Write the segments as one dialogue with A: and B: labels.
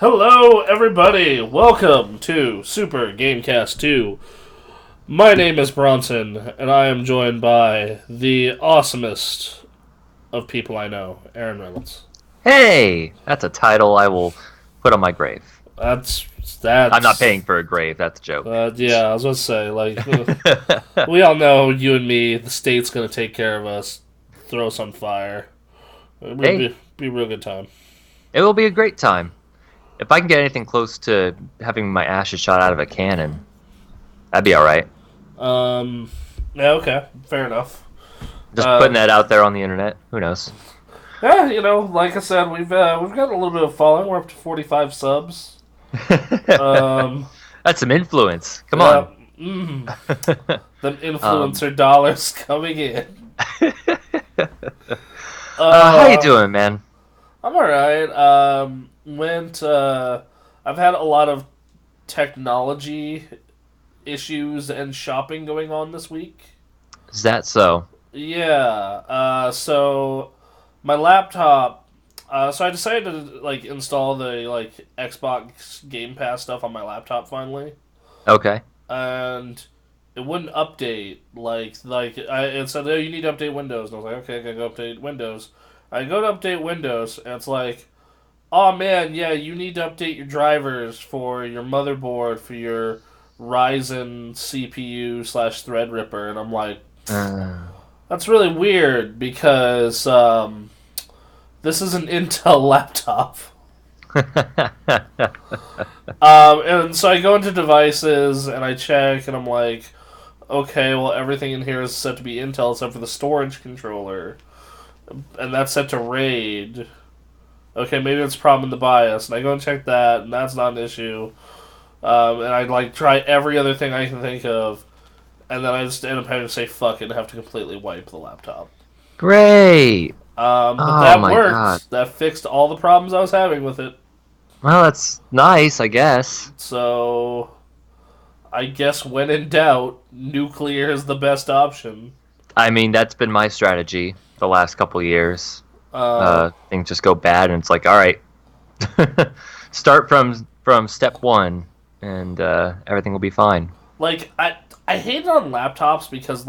A: Hello, everybody! Welcome to Super Gamekast 2. My name is Bronson, and I am joined by the awesomest of people I know, Aaron Reynolds.
B: Hey, that's a title I will put on my grave.
A: That's
B: I'm not paying for a grave. That's a joke.
A: yeah, I was gonna say, we all know you and me. The state's gonna take care of us, throw us on fire. It would
B: Hey,
A: be a real good time.
B: it will be a great time. If I can get anything close to having my ashes shot out of a cannon, that'd be all right.
A: Um, yeah, okay, fair enough.
B: Just putting
A: Uh,
B: that out there on the internet. Who knows?
A: yeah, like I said, we've got a little bit of following. We're up to 45 subs. Um,
B: That's some influence. Come
A: yeah,
B: on.
A: them
B: um,
A: influencer dollars coming in.
B: how you
A: Uh,
B: doing, man?
A: I'm alright. I've had a lot of technology issues and shopping going on this week.
B: Is that so?
A: Yeah. So my laptop. So I decided to install the Xbox Game Pass stuff on my laptop finally,
B: Okay.
A: and it wouldn't update. It said, "Oh, you need to update Windows," and I was like, "Okay, I gotta go update Windows." I go to update Windows, and it's like, "Oh man, yeah, you need to update your drivers for your motherboard for your Ryzen CPU slash Threadripper," and I'm like,
B: Uh,
A: "That's really weird because this is an Intel laptop." And so I go into devices and I check, and I'm like, okay, well, everything in here is set to be Intel except for the storage controller, and that's set to RAID. Okay, maybe it's a problem in the BIOS, and I go and check that, and that's not an issue. And I try every other thing I can think of, and then I just end up having to say fuck it and have to completely wipe the laptop.
B: Great.
A: But
B: Oh
A: that
B: my God.
A: worked. That fixed all the problems I was having with it.
B: Well, that's nice, I guess.
A: So I guess when in doubt, nuclear is the best option.
B: I mean, that's been my strategy the last couple years.
A: Uh,
B: Things just go bad, and it's like, all right, start from step one, and everything will be fine.
A: I hate it on laptops because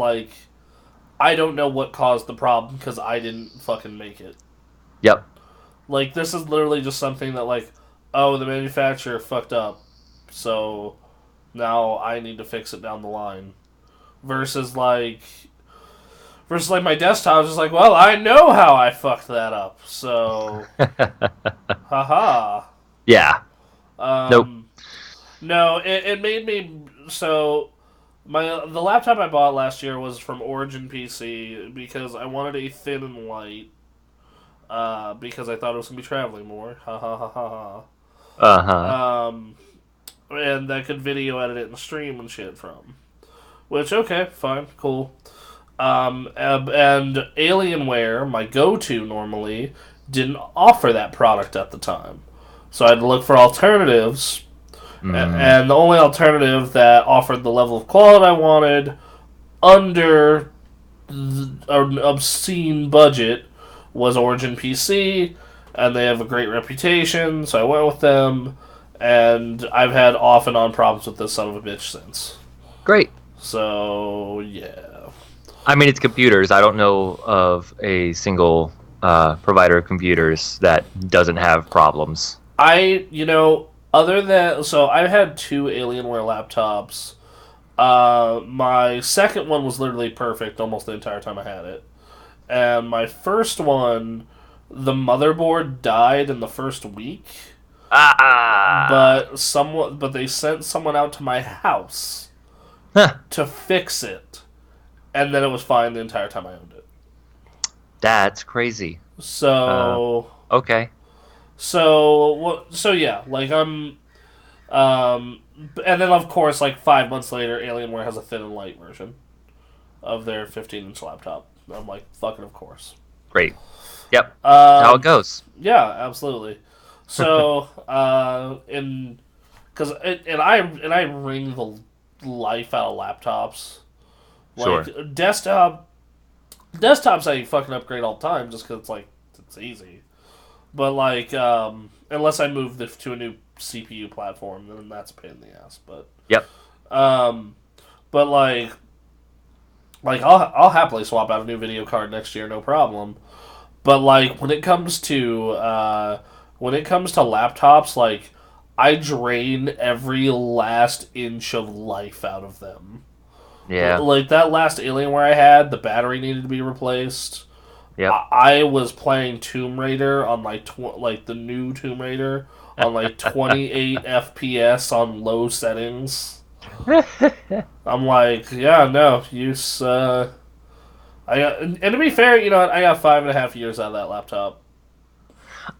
A: I don't know what caused the problem because I didn't fucking make it.
B: Yep.
A: This is literally just something that oh, the manufacturer fucked up, so now I need to fix it down the line. Versus my desktop is just like, well, I know how I fucked that up, so haha.
B: Yeah. Nope.
A: Um, no, it made me so the laptop I bought last year was from Origin PC because I wanted a thin and light. Because I thought it was gonna be traveling more. Ha ha ha ha
B: Uh huh.
A: ha. And that could video edit it and stream and shit from. Which okay, fine, cool. And Alienware, my go-to normally, didn't offer that product at the time, so I had to look for alternatives.
B: Mm.
A: And the only alternative that offered the level of quality I wanted under an obscene budget was Origin PC, and they have a great reputation, so I went with them. And I've had off and on problems with this son of a bitch since.
B: Great.
A: So yeah,
B: I mean, it's computers. I don't know of a single provider of computers that doesn't have problems.
A: other than I've had two Alienware laptops. My second one was literally perfect almost the entire time I had it, and my first one, the motherboard died in the first week.
B: Ah.
A: But they sent someone out to my house
B: Huh.
A: to fix it, and then it was fine the entire time I owned it.
B: That's crazy. Uh,
A: So,
B: okay.
A: so yeah, um, and then of course, 5 months later, Alienware has a thin and light version of their 15-inch laptop. I'm like, fucking of course.
B: Great. Yep. That's how it
A: Um,
B: goes.
A: yeah, absolutely. So, and because and I ring the life out of laptops.
B: Sure.
A: Desktops I fucking upgrade all the time just because it's easy. But like, unless I move to a new CPU platform, then that's a pain in the ass.
B: Yep.
A: Um, but I'll happily swap out a new video card next year, no problem. But like when it comes to laptops, like I drain every last inch of life out of them.
B: Yeah.
A: Like that last Alienware I had, the battery needed to be replaced.
B: Yep.
A: I was playing Tomb Raider on like the new Tomb Raider on like 28 FPS on low settings. I'm like, yeah, no, use. I got, and to be fair, you know what? I got 5.5 years out of that laptop.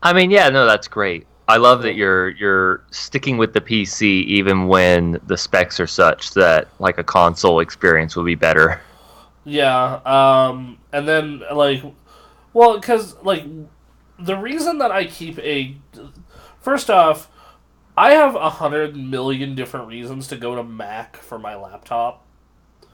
B: I mean, yeah, no, that's great. I love that
A: So,
B: you're sticking with the PC even when the specs are such that like a console experience will be better.
A: yeah, and then like, well, because like the reason that I keep a first off, I have 100 million different reasons to go to Mac for my laptop.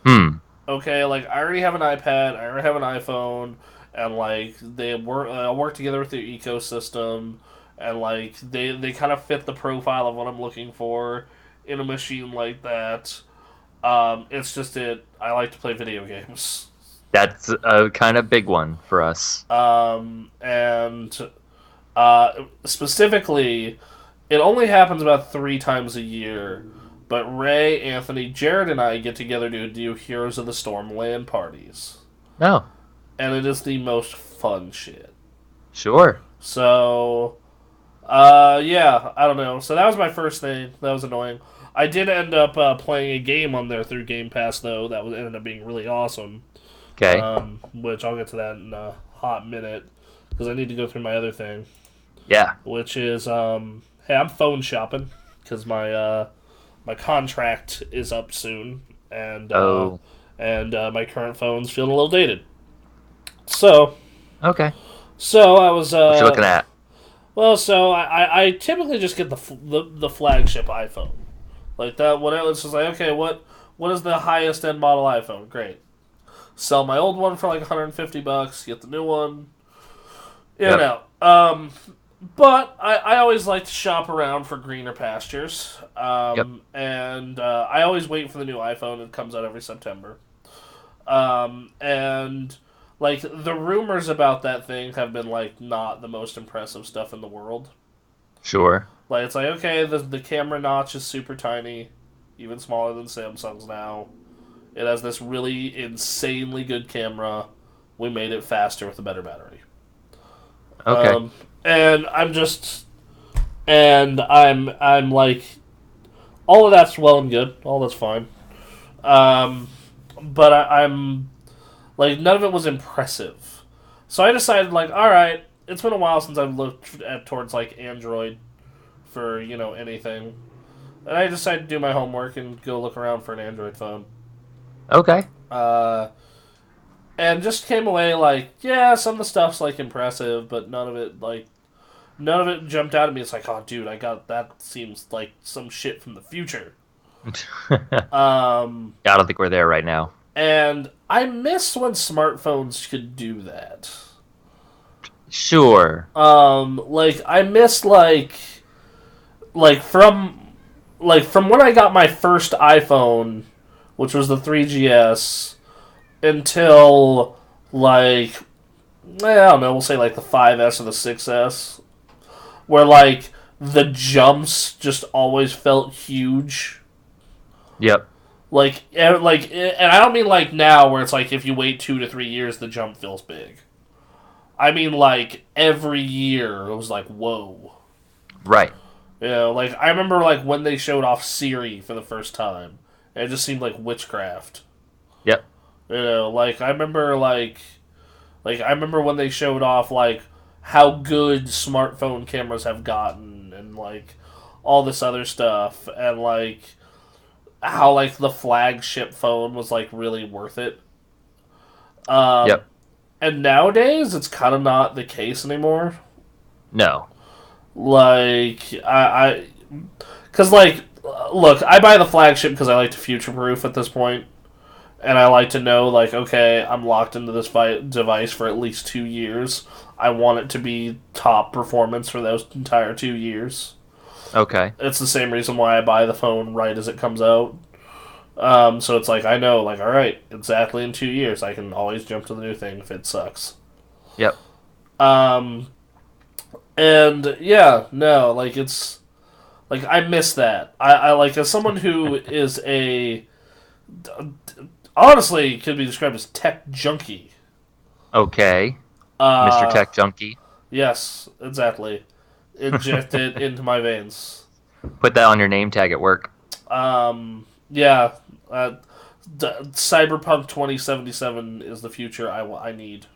B: Hmm.
A: Okay, like I already have an iPad, I already have an iPhone, and like they work together with their ecosystem, and like they kind of fit the profile of what I'm looking for in a machine like that. It's just I like to play video games.
B: That's a kind of big one for us.
A: And specifically, it only happens about 3 times a year. But Ray, Anthony, Jared, and I get together to do Heroes of the Storm LAN parties,
B: No.
A: and it is the most fun shit.
B: Sure.
A: So, yeah, I don't know. So that was my first thing. That was annoying. I did end up playing a game on there through Gamekast, though. That ended up being really awesome.
B: Okay.
A: Which I'll get to that in a hot minute because I need to go through my other thing,
B: Yeah.
A: which is hey, I'm phone shopping because my contract is up soon, and
B: Oh.
A: my current phone's feeling a little dated. So,
B: Okay.
A: I was
B: What you looking at?
A: well, so I typically just get the flagship iPhone, like that. When it's just like, okay, what is the highest end model iPhone? Great. Sell my old one for like $150. Get the new one. In and
B: Yep.
A: out. But I always like to shop around for greener pastures.
B: Yep.
A: And I always wait for the new iPhone. It comes out every September. And like the rumors about that thing have been like not the most impressive stuff in the world.
B: Sure.
A: Like it's like okay, the camera notch is super tiny, even smaller than Samsung's now. It has this really insanely good camera. We made it faster with a better battery.
B: Okay.
A: And I'm like, all of that's well and good, all that's fine. But I'm like, none of it was impressive. So I decided, like, all right, it's been a while since I've looked at towards like Android for anything, and I decided to do my homework and go look around for an Android phone.
B: Okay.
A: Uh, and just came away like, yeah, some of the stuff's like impressive, but none of it jumped out at me. It's like, oh, dude, that seems like some shit from the future. Um,
B: I don't think we're there right now.
A: and I miss when smartphones could do that.
B: Sure.
A: Like I miss like from when I got my first iPhone, which was the 3GS, until like I don't know, we'll say like the 5S or the 6S, where like the jumps just always felt huge.
B: Yep.
A: And I don't mean like now where it's like if you wait 2 to 3 years the jump feels big. I mean like every year it was like whoa.
B: Right.
A: Like I remember like when they showed off Siri for the first time, and it just seemed like witchcraft.
B: Yep.
A: Like I remember when they showed off like how good smartphone cameras have gotten and like all this other stuff and like how like the flagship phone was like really worth it.
B: Yep.
A: And nowadays it's kind of not the case anymore.
B: No.
A: Like because like look, I buy the flagship because I like to future proof at this point. And I like to know, like, okay, I'm locked into this device for at least 2 years. I want it to be top performance for those entire 2 years.
B: Okay.
A: It's the same reason why I buy the phone right as it comes out. So it's like, I know, like, alright, exactly in 2 years, I can always jump to the new thing if it sucks.
B: Yep.
A: Um, and yeah, no, like, it's, like, I miss that. I like, as someone who is honestly, could be described as tech junkie.
B: Okay. Mr.
A: Uh,
B: Tech Junkie.
A: yes, exactly. Inject it into my veins.
B: Put that on your name tag at work.
A: Yeah, Cyberpunk 2077 is the future I need.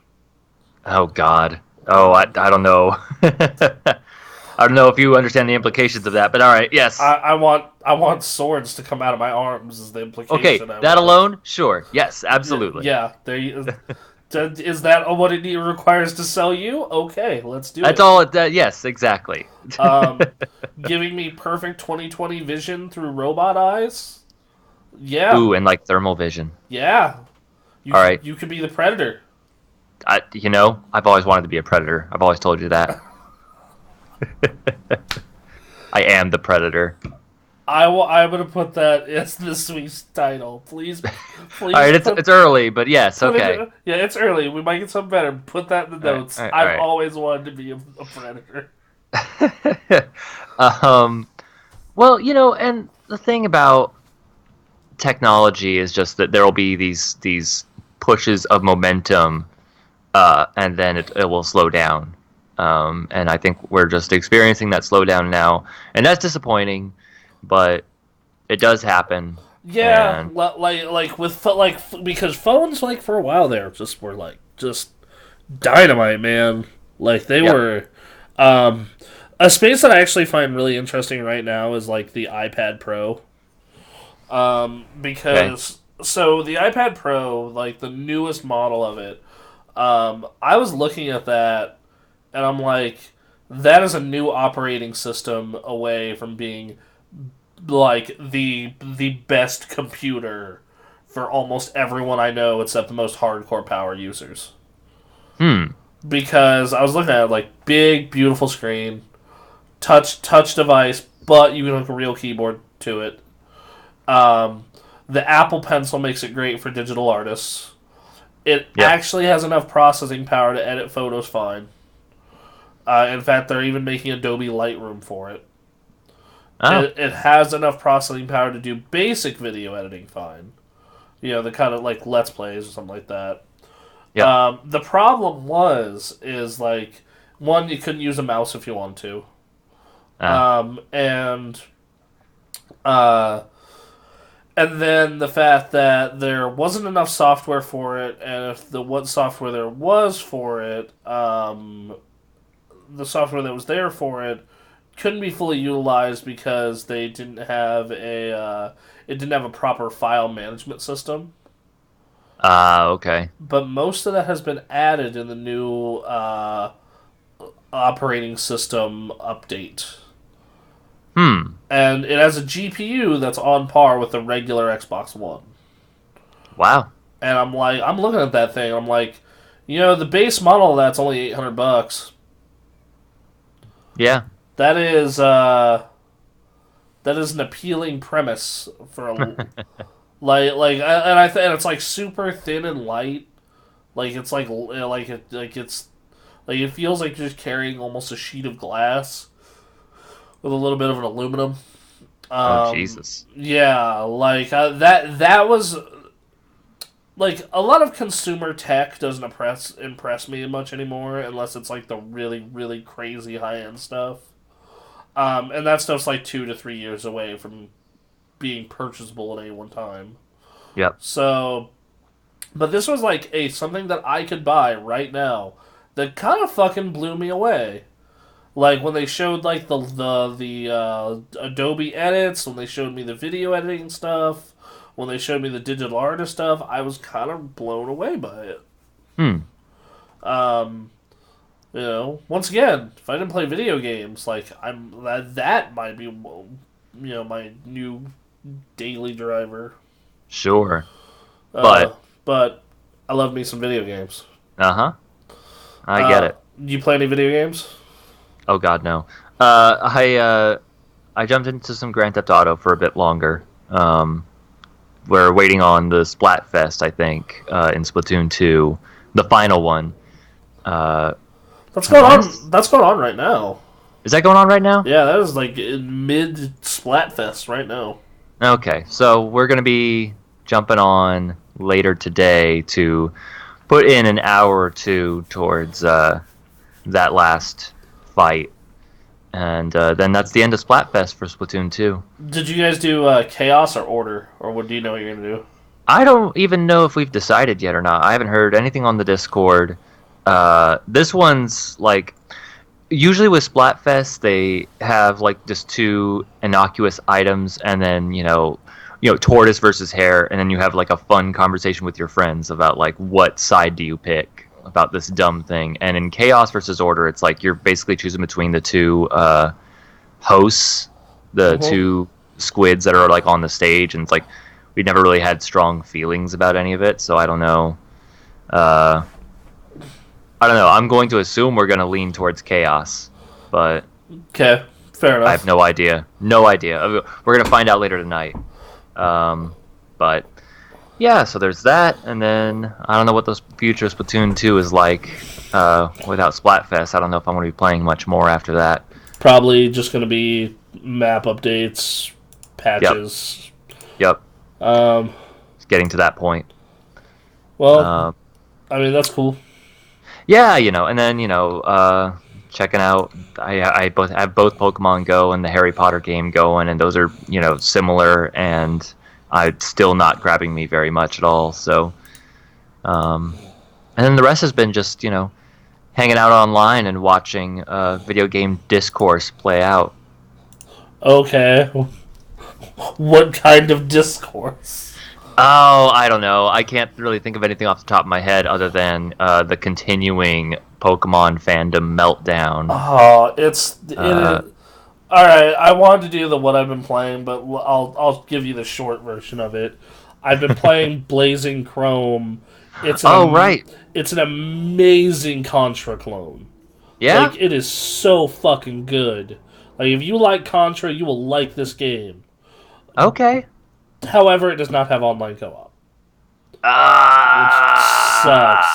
B: Oh God. Oh, I don't know. I don't know if you understand the implications of that, but all right. Yes.
A: I want swords to come out of my arms is the
B: Okay.
A: implication.
B: That alone, sure. Yes, absolutely.
A: Yeah, there you, is that what it requires to sell you? Okay, let's do
B: That's
A: it.
B: all. Yes, exactly.
A: Um, Giving me perfect 2020 vision through robot eyes. Yeah,
B: Ooh, and like thermal vision.
A: yeah.
B: All right.
A: You could be the predator.
B: I've always wanted to be a predator. I've always told you that. I am the predator.
A: I'm gonna put that as this week's title. Please, please.
B: All right, it's early, but yes, okay.
A: Yeah, it's early. We might get something better. Put that in the notes.
B: All
A: I've
B: right.
A: always wanted to be a predator.
B: um, well, and the thing about technology is just that there will be these pushes of momentum, and then it will slow down. And I think we're just experiencing that slowdown now, and that's disappointing, but it does happen.
A: Yeah,
B: And
A: like with because phones like for a while there were like just dynamite, man. Like they
B: Yep.
A: were. A space that I actually find really interesting right now is like the iPad Pro. Because so the iPad Pro, like the newest model of it, I was looking at that and I'm like, that is a new operating system away from being like the best computer for almost everyone I know except the most hardcore power users.
B: hmm.
A: Because I was looking at it, like big, beautiful screen, touch device, but you can hook a real keyboard to it. Um, the Apple Pencil makes it great for digital artists. It
B: Yep.
A: actually has enough processing power to edit photos fine. In fact, they're even making Adobe Lightroom for it.
B: Oh,
A: It has enough processing power to do basic video editing fine. The kind of like Let's Plays or something like that.
B: yep.
A: The problem is like, one, you couldn't use a mouse if you want to. And then the fact that there wasn't enough software for it, and if what software there was for it, the software that was there for it couldn't be fully utilized because they didn't have it didn't have a proper file management system.
B: Okay.
A: But most of that has been added in the new operating system update.
B: Hmm.
A: And it has a GPU that's on par with the regular Xbox One.
B: Wow.
A: And I'm looking at that thing. I'm like, the base model of that's only $800.
B: Yeah.
A: That is an appealing premise for a and it's like super thin and light. Like it's it feels like you're just carrying almost a sheet of glass with a little bit of an aluminum.
B: Oh Jesus.
A: Yeah, like that was like a lot of consumer tech doesn't impress me much anymore unless it's like the really really crazy high end stuff. And that stuff's like 2 to 3 years away from being purchasable at any one time.
B: Yep.
A: So, but this was like something that I could buy right now that kind of fucking blew me away. Like when they showed like the Adobe edits, when they showed me the video editing stuff, when they showed me the digital artist stuff, I was kind of blown away by it.
B: Hmm.
A: Once again, if I didn't play video games, like that might be, my new daily driver.
B: Sure.
A: But I love me some video games.
B: I get it.
A: You play any video games?
B: Oh God, no. I jumped into some Grand Theft Auto for a bit longer. We're waiting on the Splatfest, I think, in Splatoon 2, the final one. Uh,
A: That's
B: I
A: going
B: want
A: on. That's going on right now.
B: Is that going on right now?
A: Yeah, that is like in mid Splatfest right now.
B: Okay, so we're gonna be jumping on later today to put in an hour or two towards that last fight, and then that's the end of Splatfest for Splatoon 2.
A: Did you guys do chaos or order, or what do you know what you're gonna do?
B: I don't even know if we've decided yet or not. I haven't heard anything on the Discord. This one's like usually with Splatfest they have like just two innocuous items, and then tortoise versus hare, and then you have like a fun conversation with your friends about like what side do you pick about this dumb thing. And in chaos versus order, it's like you're basically choosing between the two hosts, the two squids that are like on the stage, and it's like we never really had strong feelings about any of it, so I don't know. I don't know. I'm going to assume we're going to lean towards chaos, but
A: Okay, fair enough.
B: I have no idea. No idea. We're going to find out later tonight. But yeah, so there's that, and then I don't know what the future of Splatoon 2 is like without Splatfest. I don't know if I'm going to be playing much more after that.
A: Probably just gonna be map updates, patches.
B: Yep.
A: Um,
B: It's getting to that point.
A: well, I mean that's cool.
B: Yeah, and then checking out. I both have both Pokemon Go and the Harry Potter game going, and those are similar, and it's still not grabbing me very much at all. So, and then the rest has been just hanging out online and watching video game discourse play out.
A: Okay, what kind of discourse?
B: Oh, I don't know. I can't really think of anything off the top of my head other than the continuing Pokemon fandom meltdown.
A: Oh, all right. I wanted to do the what I've been playing, but I'll give you the short version of it. I've been playing Blazing Chrome.
B: Right.
A: It's an amazing Contra clone.
B: Yeah.
A: Like it is so fucking good. Like if you like Contra, you will like this game.
B: Okay.
A: However, it does not have online co-op, which sucks.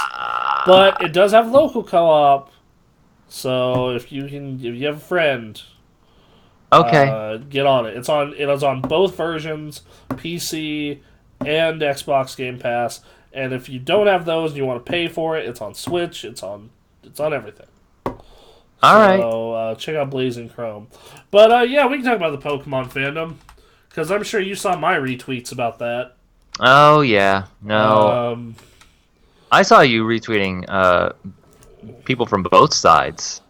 A: But it does have local co-op, so if you have a friend,
B: okay,
A: get on it. It is on both versions, PC and Xbox Game Pass. And if you don't have those and you want to pay for it, it's on Switch. It's on everything.
B: All right.
A: So check out Blazing Chrome. But yeah, we can talk about the Pokemon fandom. Because I'm sure you saw my retweets about that.
B: Oh, yeah. No. I saw you retweeting people from both sides.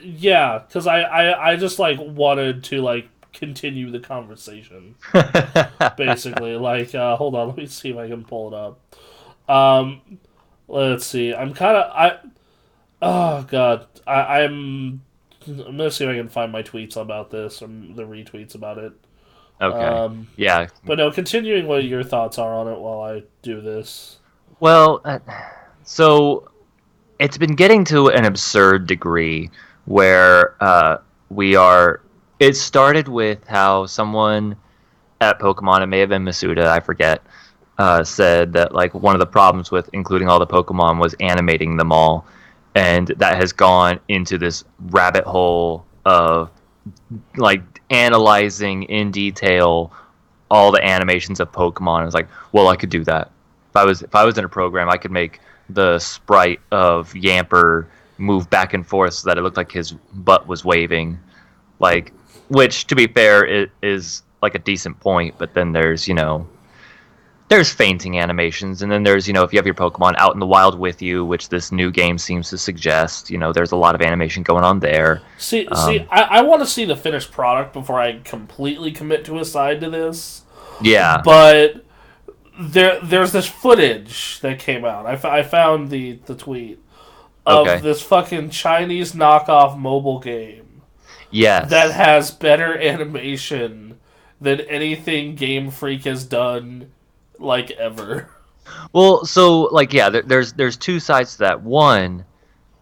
A: Yeah, because I just, like, wanted to, like, continue the conversation. Basically. Like, hold on, let me see if I can pull it up. Let's see. I'm kind of... Oh, God. I'm going to see if I can find my tweets about this, or the retweets about it.
B: Okay. Yeah.
A: But no, continuing what your thoughts are on it while I do this.
B: Well, so it's been getting to an absurd degree where we are... It started with how someone at Pokemon, it may have been Masuda, I forget, said that like one of the problems with including all the Pokemon was animating them all. And that has gone into this rabbit hole of like analyzing in detail all the animations of Pokemon. It's like, well, I could do that. If I was in a program, I could make the sprite of Yamper move back and forth so that it looked like his butt was waving. Like, which to be fair, it is like a decent point, but then there's there's fainting animations, and then there's, if you have your Pokemon out in the wild with you, which this new game seems to suggest, there's a lot of animation going on there.
A: See, I want to see the finished product before I completely commit to a side to this.
B: Yeah.
A: But there's this footage that came out. I found the tweet of this fucking Chinese knockoff mobile game.
B: Yes.
A: That has better animation than anything Game Freak has done like ever.
B: Well, so like yeah, there's two sides to that. One,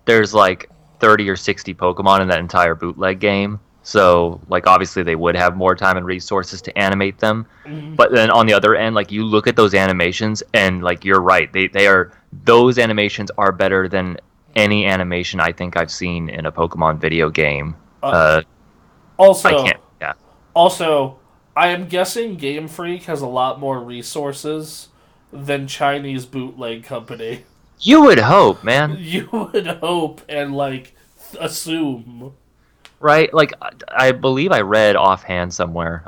B: there's like 30 or 60 Pokemon in that entire bootleg game. So, like, obviously they would have more time and resources to animate them.
A: Mhm.
B: But then on the other end, like, you look at those animations and, like, you're right. Those animations are better than any animation I think I've seen in a Pokemon video game.
A: Uh,
B: Uh, I can't,
A: also,
B: yeah.
A: also, I am guessing Game Freak has a lot more resources than Chinese bootleg company.
B: You would hope, man.
A: You would hope and like assume.
B: Right? Like, I believe I read offhand somewhere.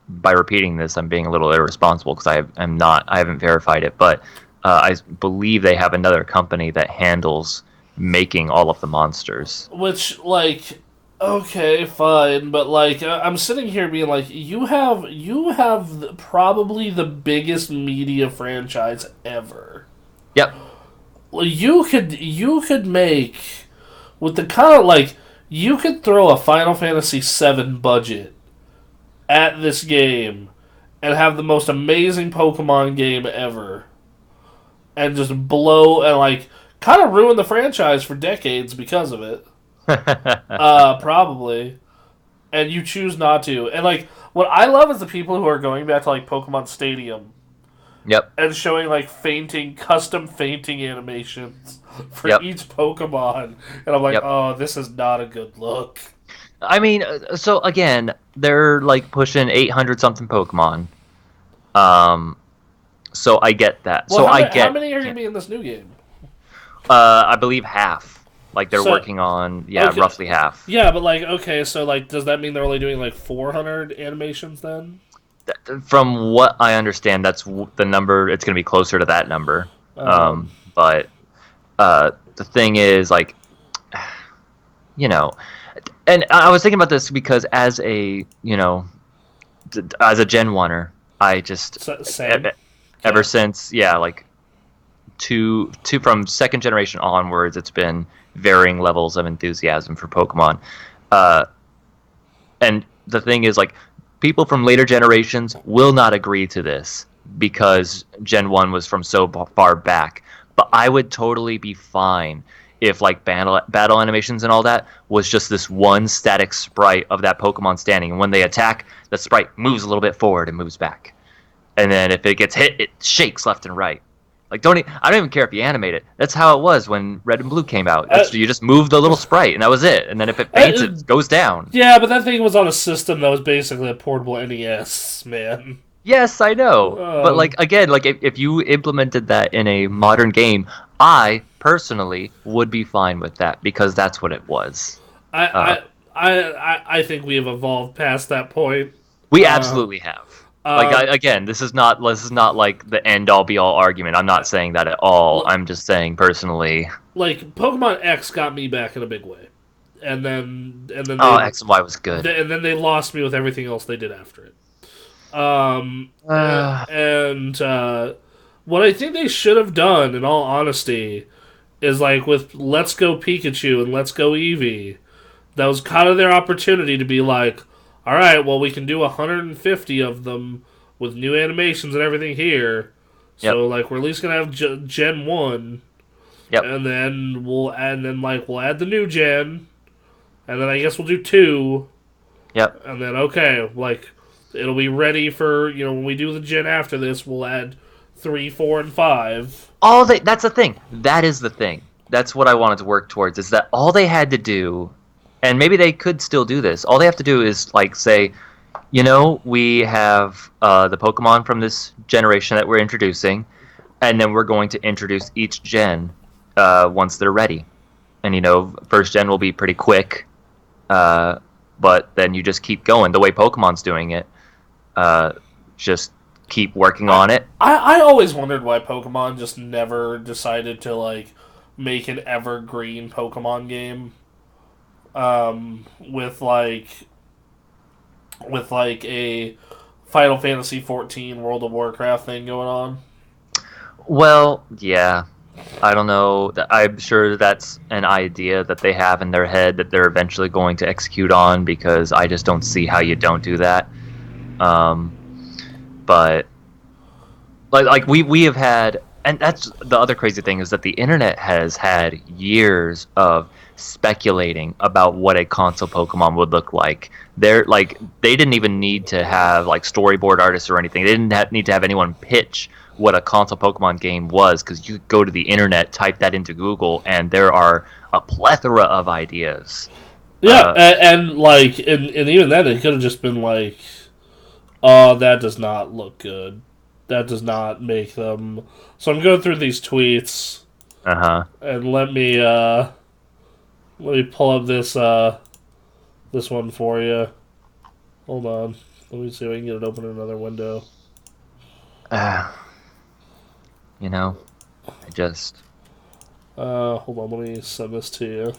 B: By repeating this, I'm being a little irresponsible because I haven't verified it, but I believe they have another company that handles making all of the monsters.
A: Which, like, okay, fine, but like, I'm sitting here being like, you have probably the biggest media franchise ever.
B: Yep.
A: Well, you could make with the kind of like you could throw a Final Fantasy VII budget at this game and have the most amazing Pokemon game ever, and just blow and like kind of ruin the franchise for decades because of it. Probably. And you choose not to. And like what I love is the people who are going back to like Pokemon Stadium
B: Yep.
A: and showing like custom fainting animations for
B: Yep.
A: each Pokemon. And I'm like,
B: Yep.
A: oh, this is not a good look.
B: I mean, so again, they're like pushing 800 something Pokemon. So I get that.
A: Well,
B: So
A: how many are going to be in this new game?
B: I believe half. Like they're
A: So-
B: working on, yeah,
A: Okay.
B: roughly half.
A: Yeah, but like, okay, so like, does that mean they're only doing like 400 animations then?
B: From what I understand, that's the number. It's going to be closer to that number. But the thing is, like, you know, and I was thinking about this because as a, as a Gen 1er, I just
A: Same.
B: ever since, yeah, like two from second generation onwards, it's been varying levels of enthusiasm for Pokemon. And the thing is, like, people from later generations will not agree to this because Gen 1 was from so far back. But I would totally be fine if, like, battle animations and all that was just this one static sprite of that Pokemon standing. And when they attack, the sprite moves a little bit forward and moves back. And then if it gets hit, it shakes left and right. Like, I don't even care if you animate it. That's how it was when Red and Blue came out. You just moved the little sprite, and that was it. And then if it faints, it goes down.
A: Yeah, but that thing was on a system that was basically a portable NES, man.
B: Yes, I know. But, like, again, like, if you implemented that in a modern game, I, personally, would be fine with that, because that's what it was.
A: I think we have evolved past that point.
B: We absolutely have. Again, this is not like the end all be all argument. I'm not saying that at all. I'm just saying personally.
A: Like Pokemon X got me back in a big way, and then
B: X and Y was good.
A: And then they lost me with everything else they did after it. What I think they should have done, in all honesty, is like with Let's Go Pikachu and Let's Go Eevee. That was kind of their opportunity to be like, all right, well, we can do 150 of them with new animations and everything here. So,
B: Yep.
A: like, we're at least gonna have Gen 1.
B: Yep.
A: And then we'll add the new gen, and then I guess we'll do 2.
B: Yep.
A: And then okay, like it'll be ready for when we do the gen after this, we'll add 3, 4, and 5.
B: That's the thing. That is the thing. That's what I wanted to work towards. Is that all they had to do, and maybe they could still do this. All they have to do is like say, we have the Pokemon from this generation that we're introducing, and then we're going to introduce each gen once they're ready. And first gen will be pretty quick, but then you just keep going the way Pokemon's doing it. Just keep working on it.
A: I always wondered why Pokemon just never decided to like make an evergreen Pokemon game. With a Final Fantasy 14 World of Warcraft thing going on.
B: Well, yeah. I don't know. I'm sure that's an idea that they have in their head that they're eventually going to execute on, because I just don't see how you don't do that. But like we have had, and that's the other crazy thing, is that the internet has had years of speculating about what a console Pokemon would look like. They didn't even need to have like storyboard artists or anything. They didn't need to have anyone pitch what a console Pokemon game was, because you could go to the internet, type that into Google, and there are a plethora of ideas.
A: Yeah, and even then, it could have just been like, oh, that does not look good. That does not make them. So I'm going through these tweets, and let me pull up this one for you. Hold on, let me see if I can get it open in another window.
B: You know, I just.
A: Hold on, let me send this to you.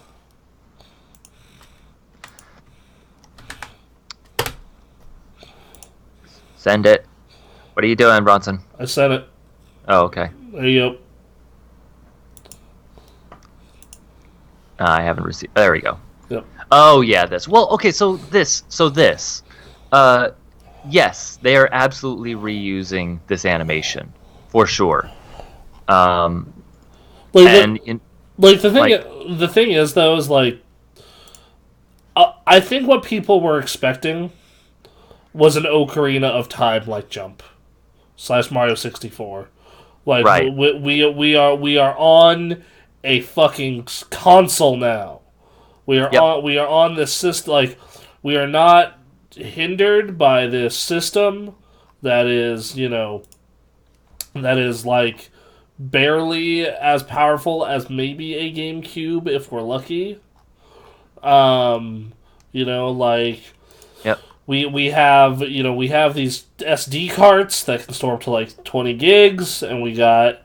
B: Send it. What are you doing, Bronson?
A: I sent it.
B: Oh, okay.
A: There you go.
B: I haven't received. There we go.
A: Yep.
B: Oh yeah, this. Well, okay. So this. Yes, they are absolutely reusing this animation for sure.
A: Like
B: And
A: the thing is though is like, I think what people were expecting was an Ocarina of Time like jump / Mario 64. Like
B: right.
A: we are on a fucking console now. We are on this system. Like, we are not hindered by this system that is, that is like barely as powerful as maybe a GameCube if we're lucky. Like,
B: Yep.
A: we have these SD carts that can store up to like 20 gigs, and we got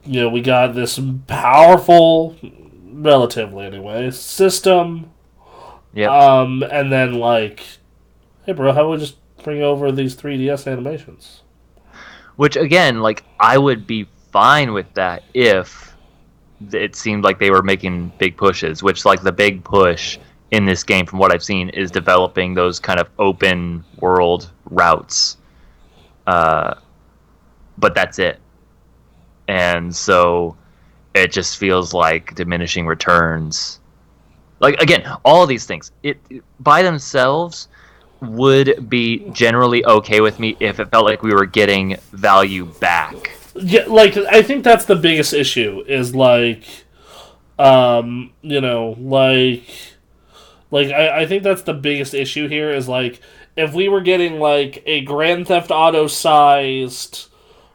A: this powerful, relatively anyway, system.
B: Yeah.
A: And then like, hey bro, how about we just bring over these 3DS animations?
B: Which again, like, I would be fine with that if it seemed like they were making big pushes. Which, like, the big push in this game, from what I've seen, is developing those kind of open world routes. But that's it. And so it just feels like diminishing returns. Like, again, all of these things, it by themselves would be generally okay with me if it felt like we were getting value back.
A: Yeah, like, I think that's the biggest issue is like, I think that's the biggest issue here is like, if we were getting like a Grand Theft Auto sized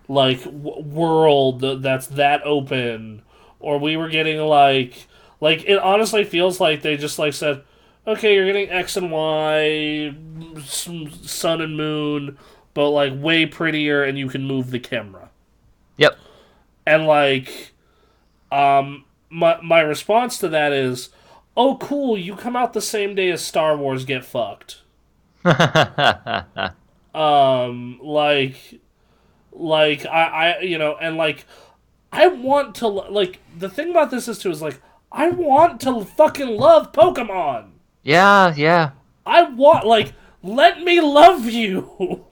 A: like world that's that open, or we were getting like it honestly feels like they just like said, okay, you're getting X and Y, sun and moon, but like way prettier, and you can move the camera.
B: Yep.
A: And like, my response to that is, oh cool, you come out the same day as Star Wars Get Fucked. And like, I want to like, the thing about this is too is like, I want to fucking love Pokemon.
B: Yeah.
A: I want, like, let me love you.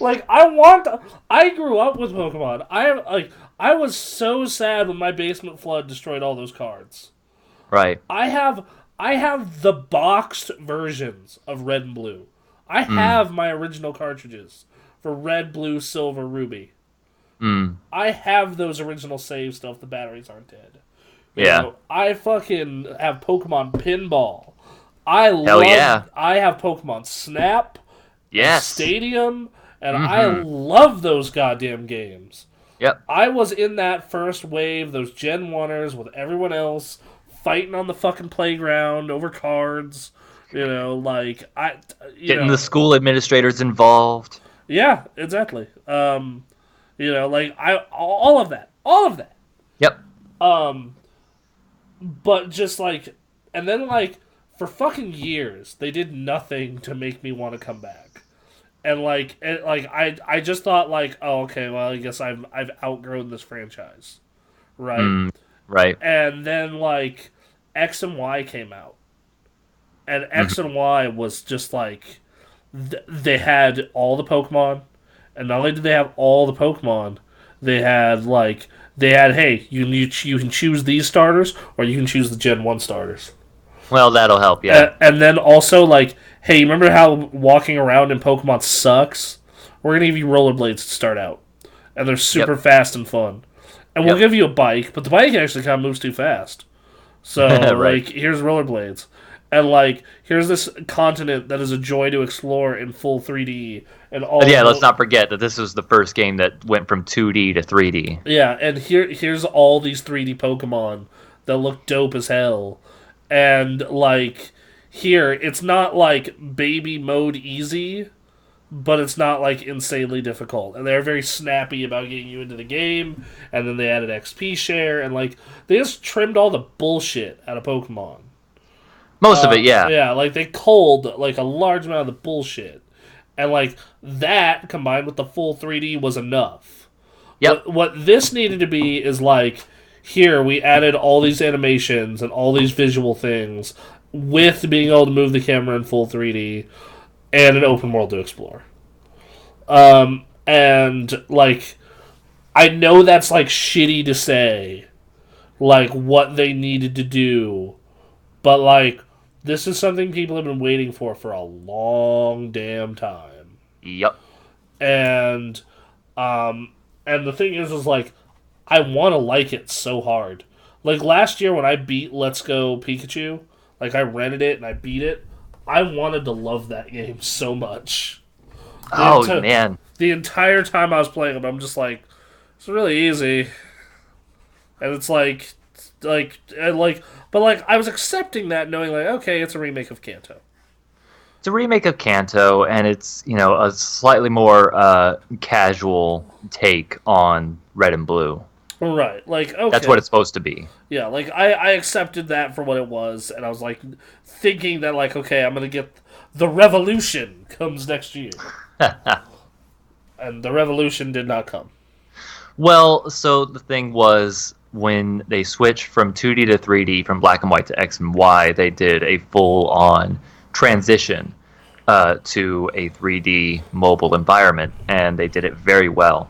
A: Like, I grew up with Pokemon. I was so sad when my basement flood destroyed all those cards.
B: Right.
A: I have the boxed versions of Red and Blue. I have my original cartridges for Red, Blue, Silver, Ruby. I have those original saves still if the batteries aren't dead. I fucking have Pokemon Pinball. I have Pokemon Snap.
B: Yes.
A: Stadium. And I love those goddamn games.
B: Yep.
A: I was in that first wave, those Gen 1ers with everyone else, fighting on the fucking playground over cards. Getting
B: the school administrators involved.
A: Yeah, exactly. All of that.
B: Yep.
A: But just like, and then like, for fucking years, they did nothing to make me want to come back. And I just thought like, oh, okay, well, I guess I've outgrown this franchise, right?
B: Right.
A: And then like, X and Y came out, and X and Y was just like, they had all the Pokemon, and not only did they have all the Pokemon, Hey, you can choose these starters or you can choose the Gen 1 starters.
B: Well, that'll help. Yeah.
A: And then also like, hey, remember how walking around in Pokemon sucks? We're gonna give you rollerblades to start out, and they're super
B: Yep.
A: fast and fun. And we'll
B: Yep.
A: give you a bike, but the bike actually kind of moves too fast. So
B: Right.
A: like, here's rollerblades, and like, here's this continent that is a joy to explore in full 3D and
B: But
A: all
B: yeah, let's
A: the
B: not forget that this was the first game that went from 2D to 3D.
A: yeah, and here's all these 3D Pokemon that look dope as hell, and like here it's not like baby mode easy, but it's not like insanely difficult, and they're very snappy about getting you into the game, and then they added XP share, and like they just trimmed all the bullshit out of Pokemon.
B: Most of it, yeah.
A: Yeah, like they culled like a large amount of the bullshit, and like that combined with the full 3D was enough.
B: Yep.
A: What this needed to be is like, here we added all these animations and all these visual things with being able to move the camera in full 3D and an open world to explore. And like, I know that's like shitty to say, like what they needed to do, but like this is something people have been waiting for a long damn time.
B: Yep.
A: And and the thing is like, I want to like it so hard. Like last year when I beat Let's Go Pikachu, like I rented it and I beat it, I wanted to love that game so much.
B: Man.
A: The entire time I was playing it, I'm just like, it's really easy, and it's but like I was accepting that, knowing like, okay, it's a remake of Kanto.
B: It's a remake of Kanto, and it's a slightly more casual take on Red and Blue.
A: Right, like okay,
B: That's what it's supposed to be.
A: yeah, like I accepted that for what it was, and I was like thinking that like, okay, I'm gonna get the Revolution comes next year, and the Revolution did not come.
B: Well, so the thing was when they switched from 2D to 3D, from black and white to X and Y, they did a full-on transition to a 3D mobile environment, and they did it very well.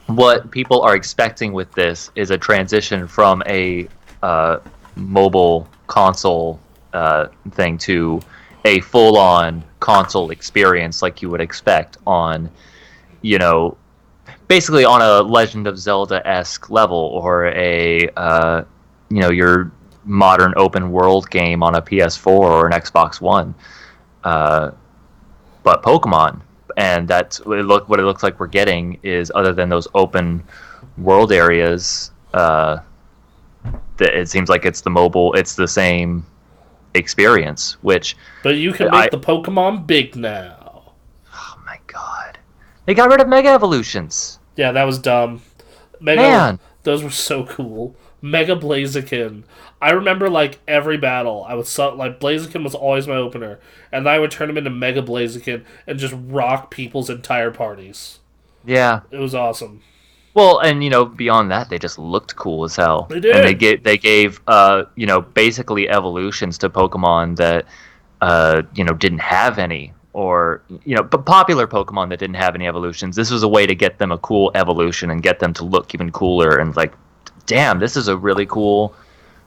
B: What people are expecting with this is a transition from a mobile console thing to a full-on console experience, like you would expect on, basically on a Legend of Zelda-esque level, or your modern open world game on a PS4 or an Xbox One. But Pokemon, and that's what it looks like we're getting is, other than those open world areas, it seems like it's the same experience. Which,
A: but you can make the Pokemon big now.
B: Oh my god, they got rid of Mega Evolutions.
A: Yeah, that was dumb.
B: Man,
A: those were so cool. Mega Blaziken. I remember like every battle, I would like Blaziken was always my opener, and I would turn him into Mega Blaziken and just rock people's entire parties.
B: Yeah,
A: it was awesome.
B: Well, and beyond that, they just looked cool as hell.
A: They did.
B: And they gave basically evolutions to Pokemon that didn't have any, or but popular Pokemon that didn't have any evolutions. This was a way to get them a cool evolution and get them to look even cooler, and like, damn, this is a really cool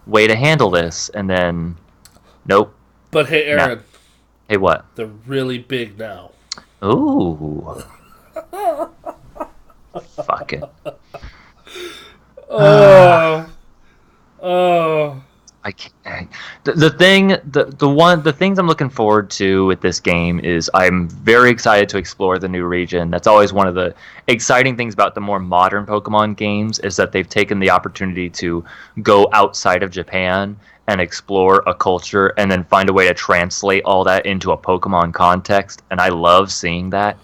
B: way to handle this. And then, nope.
A: But hey, Aaron.
B: Nah. Hey, what?
A: They're really big now.
B: Ooh. Fuck it.
A: Oh.
B: I can't. The things I'm looking forward to with this game is, I'm very excited to explore the new region. That's always one of the exciting things about the more modern Pokemon games, is that they've taken the opportunity to go outside of Japan and explore a culture, and then find a way to translate all that into a Pokemon context. And I love seeing that.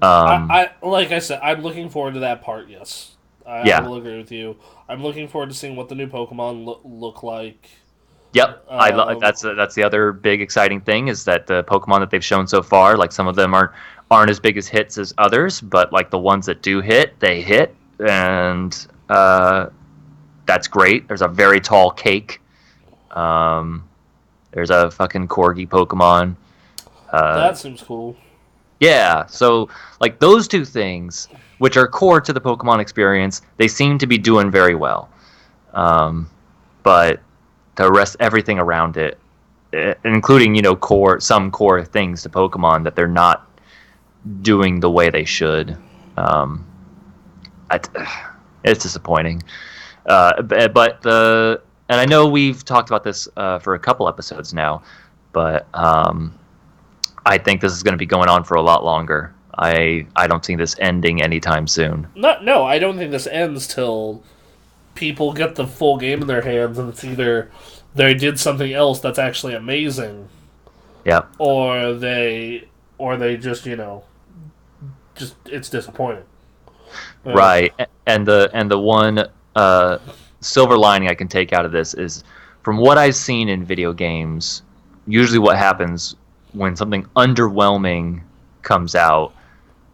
A: I like I said, I'm looking forward to that part. Yes. I will agree with you. I'm looking forward to seeing what the new Pokemon look like.
B: Yep, that's the other big exciting thing, is that the Pokemon that they've shown so far, like, some of them aren't as big as hits as others, but like the ones that do hit, they hit, and that's great. There's a very tall cake. There's a fucking corgi Pokemon.
A: That seems cool.
B: Yeah, so like those two things, which are core to the Pokemon experience, they seem to be doing very well. Um, but the rest, everything around it, including some core things to Pokemon that they're not doing the way they should. Um, I, it's disappointing. But and I know we've talked about this for a couple episodes now, but I think this is going to be going on for a lot longer. I don't see this ending anytime soon.
A: No, I don't think this ends till people get the full game in their hands, and it's either they did something else that's actually amazing,
B: Yeah.
A: or they just just it's disappointing.
B: Right. And the one silver lining I can take out of this is, from what I've seen in video games, usually what happens when something underwhelming comes out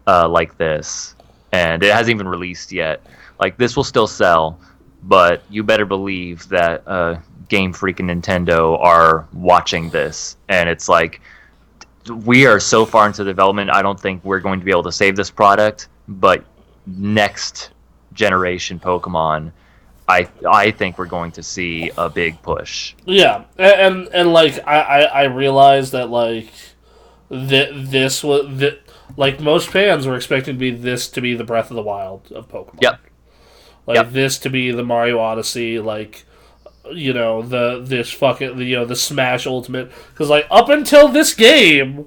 B: like this, and it hasn't even released yet. Like, this will still sell, but you better believe that Game Freak and Nintendo are watching this, and it's like, we are so far into development, I don't think we're going to be able to save this product, but next generation Pokemon, I think we're going to see a big push.
A: Yeah, and like I realized that like this was like most fans were expecting this to be the Breath of the Wild of Pokemon.
B: Yep.
A: Like this to be the Mario Odyssey, like the Smash Ultimate, because like up until this game,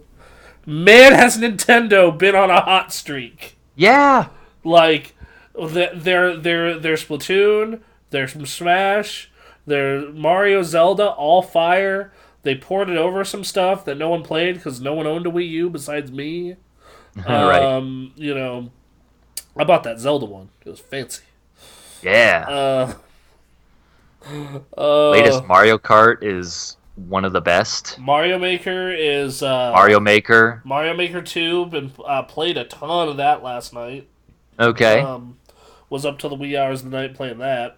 A: man, has Nintendo been on a hot streak.
B: Yeah.
A: Like their Splatoon, their Smash, their Mario, Zelda, all fire. They ported over some stuff that no one played because no one owned a Wii U besides me.
B: Right.
A: I bought that Zelda one. It was fancy.
B: Yeah.
A: Uh,
B: Latest Mario Kart is one of the best.
A: Mario Maker is
B: Mario Maker.
A: Mario Maker 2. Been played a ton of that last night.
B: Okay.
A: Was up till the wee hours of the night playing that.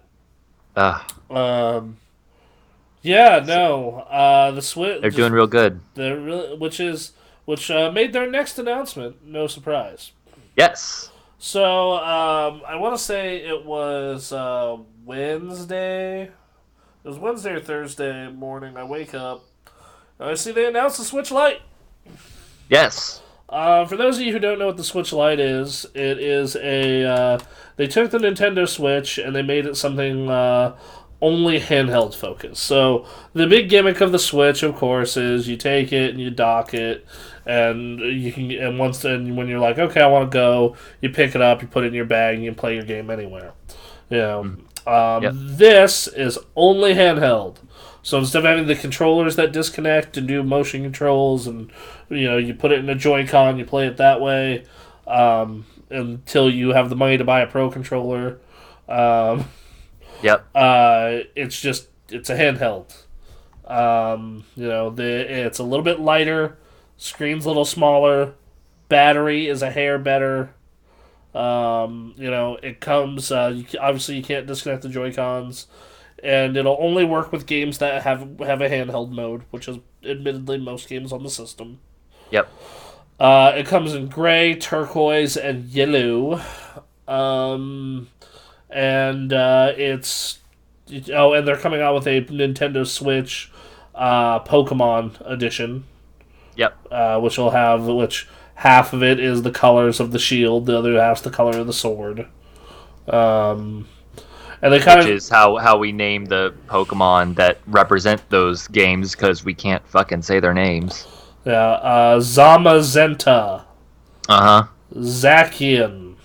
B: Uh,
A: Yeah, no. The Switch.
B: they're doing real good.
A: They're really, which made their next announcement. No surprise.
B: Yes.
A: So I want to say it was Wednesday. It was Wednesday or Thursday morning. I wake up. And I see they announced the Switch Lite.
B: Yes.
A: For those of you who don't know what the Switch Lite is, it is a. They took the Nintendo Switch and they made it something only handheld focused. So the big gimmick of the Switch, of course, is you take it and you dock it, and you can. And when you're like, okay, I want to go, you pick it up, you put it in your bag, and you can play your game anywhere. You know,
B: Yep.
A: this is only handheld. So instead of having the controllers that disconnect and do motion controls, and you put it in a Joy-Con, you play it that way until you have the money to buy a Pro controller.
B: Yep.
A: It's a handheld. It's a little bit lighter, screen's a little smaller, battery is a hair better. It comes. Obviously, you can't disconnect the Joy Cons, and it'll only work with games that have a handheld mode, which is admittedly most games on the system.
B: Yep.
A: It comes in gray, turquoise, and yellow. It's and they're coming out with a Nintendo Switch Pokemon edition.
B: Yep.
A: Which half of it is the colors of the shield, the other half's the color of the sword. And they
B: Which is how we name the Pokemon that represent those games, because we can't fucking say their names.
A: Yeah, Zamazenta.
B: Uh-huh.
A: Zacian.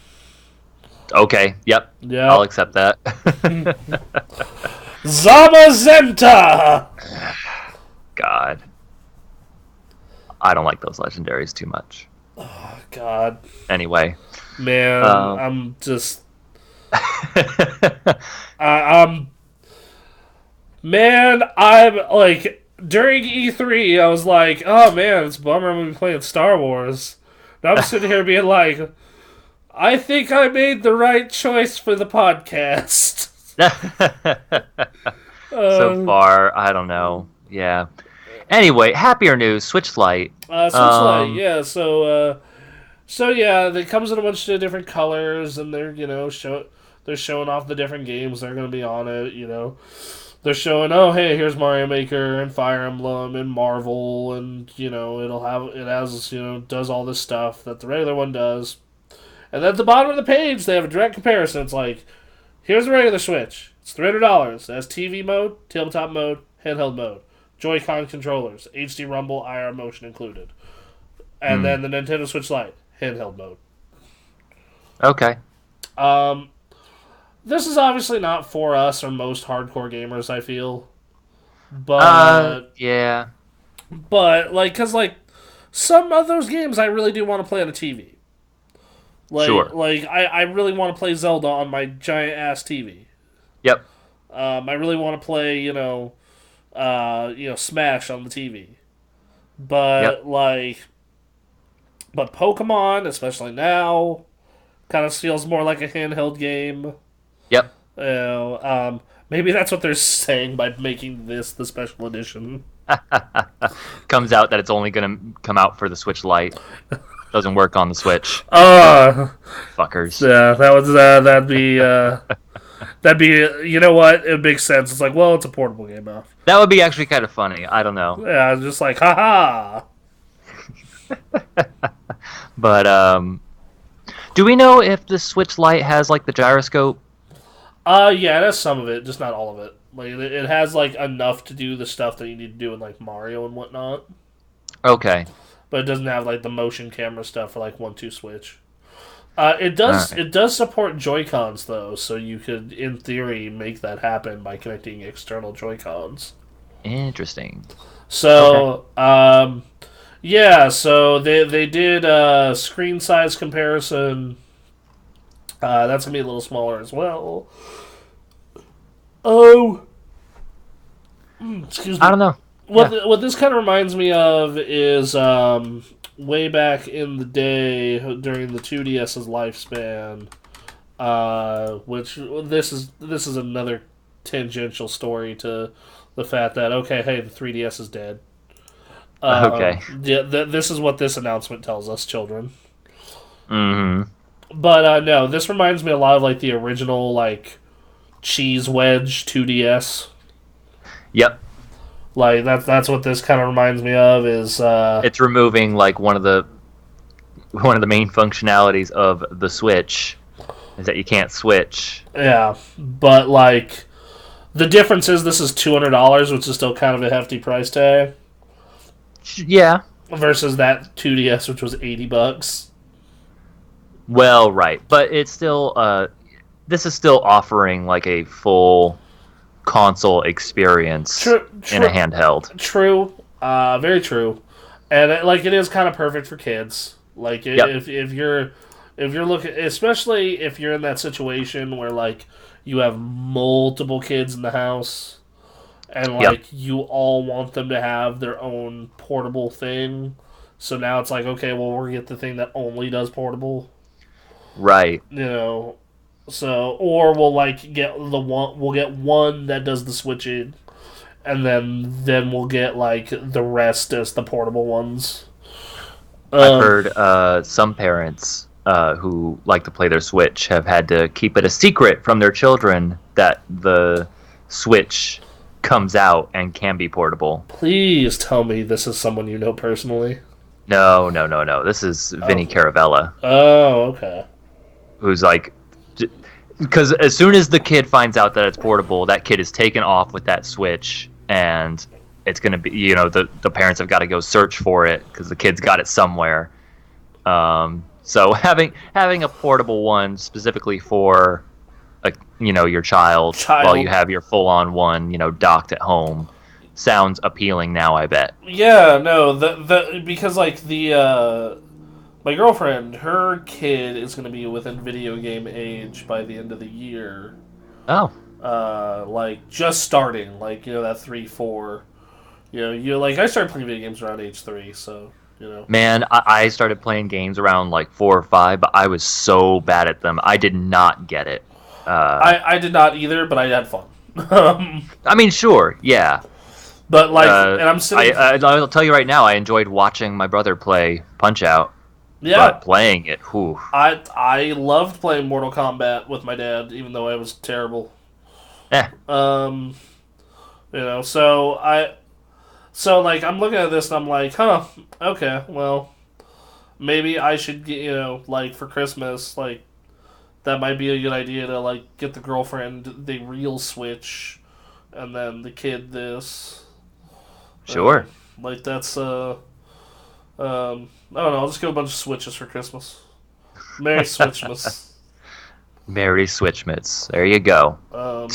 B: Okay, yep.
A: Yeah.
B: I'll accept that.
A: Zamazenta!
B: God. I don't like those legendaries too much.
A: Oh, God.
B: Anyway.
A: Man, I'm just... I'm like, during E3, I was like, oh man, it's a bummer I'm going to be playing Star Wars. Now I'm sitting here being like, I think I made the right choice for the podcast.
B: So far, I don't know. Yeah. Anyway, happier news, Switch Lite.
A: Switch Lite, yeah, so So yeah, it comes in a bunch of different colors, and they're they're showing off the different games that are going to be on it. They're showing, oh hey, here's Mario Maker and Fire Emblem and Marvel, and it has does all this stuff that the regular one does. And then at the bottom of the page, they have a direct comparison. It's like, here's the regular Switch. It's $300. It has TV mode, tabletop mode, handheld mode, Joy-Con controllers, HD Rumble, IR motion included, and then the Nintendo Switch Lite, handheld mode.
B: Okay.
A: This is obviously not for us or most hardcore gamers, I feel. But
B: yeah.
A: But cause some of those games I really do want to play on a TV.
B: Sure.
A: I really want to play Zelda on my giant ass TV.
B: Yep.
A: I really want to play Smash on the TV. But but Pokemon, especially now, kind of feels more like a handheld game.
B: Yep.
A: Maybe that's what they're saying by making this the special edition.
B: Comes out that it's only going to come out for the Switch Lite. Doesn't work on the Switch. Fuckers.
A: Yeah, that'd be you know what? It makes sense. It's like, well, it's a portable game now.
B: That would be actually kind of funny. I don't know.
A: Yeah, just like, haha.
B: But do we know if the Switch Lite has the gyroscope?
A: Yeah, it has some of it, just not all of it. It has enough to do the stuff that you need to do in Mario and whatnot.
B: Okay.
A: But it doesn't have the motion camera stuff for 1-2 switch. It does support Joy-Cons though, so you could in theory make that happen by connecting external Joy-Cons.
B: Interesting.
A: So yeah, so they did a screen size comparison. That's gonna be a little smaller as well. Oh, excuse me.
B: I don't know.
A: What this kind of reminds me of is way back in the day during the 2DS's lifespan, which this is another tangential story to the fact that hey, the 3DS is dead.
B: Okay.
A: Yeah, this is what this announcement tells us, children.
B: Mm-hmm.
A: But no, this reminds me a lot of the original cheese wedge 2DS.
B: Yep.
A: That's what this kind of reminds me of is
B: it's removing one of the main functionalities of the Switch is that you can't switch.
A: Yeah, but the difference is this is $200, which is still kind of a hefty price tag.
B: Yeah.
A: Versus that 2DS, which was $80.
B: Well, right, but it's still this is still offering a full console experience in a handheld.
A: True, very true, and it is kind of perfect for kids. If you're looking, especially if you're in that situation where you have multiple kids in the house, and you all want them to have their own portable thing. So now it's okay, well, we'll get the thing that only does portable.
B: Right.
A: So, or we'll get one that does the switching, and then we'll get the rest as the portable ones.
B: I've heard some parents who like to play their Switch have had to keep it a secret from their children that the Switch comes out and can be portable.
A: Please tell me this is someone you know personally.
B: No. This is Vinny Caravella.
A: Oh, okay.
B: Who's because as soon as the kid finds out that it's portable, that kid is taken off with that Switch, and it's going to be, the parents have got to go search for it because the kid's got it somewhere. So having a portable one specifically for, your child while you have your full-on one, docked at home sounds appealing now, I bet.
A: Yeah, no, because my girlfriend, her kid is going to be within video game age by the end of the year.
B: Oh.
A: Just starting, that 3-4. I started playing video games around age 3, so,
B: Man, I started playing games around 4 or 5, but I was so bad at them. I did not get it.
A: I did not either, but I had fun.
B: I mean, sure, yeah.
A: But, and I'm sitting...
B: I'll tell you right now, I enjoyed watching my brother play Punch-Out.
A: Yeah,
B: but playing it, whew.
A: I loved playing Mortal Kombat with my dad, even though I was terrible.
B: Eh,
A: Um, so like I'm looking at this and I'm like, huh, okay, well maybe I should get like for Christmas like that might be a good idea to like get the girlfriend the real Switch, and then the kid this. Um,
B: sure.
A: like that's I don't know. I'll just get a bunch of Switches for Christmas. Merry Switchmas.
B: Merry Switchmits. There you go.
A: Um,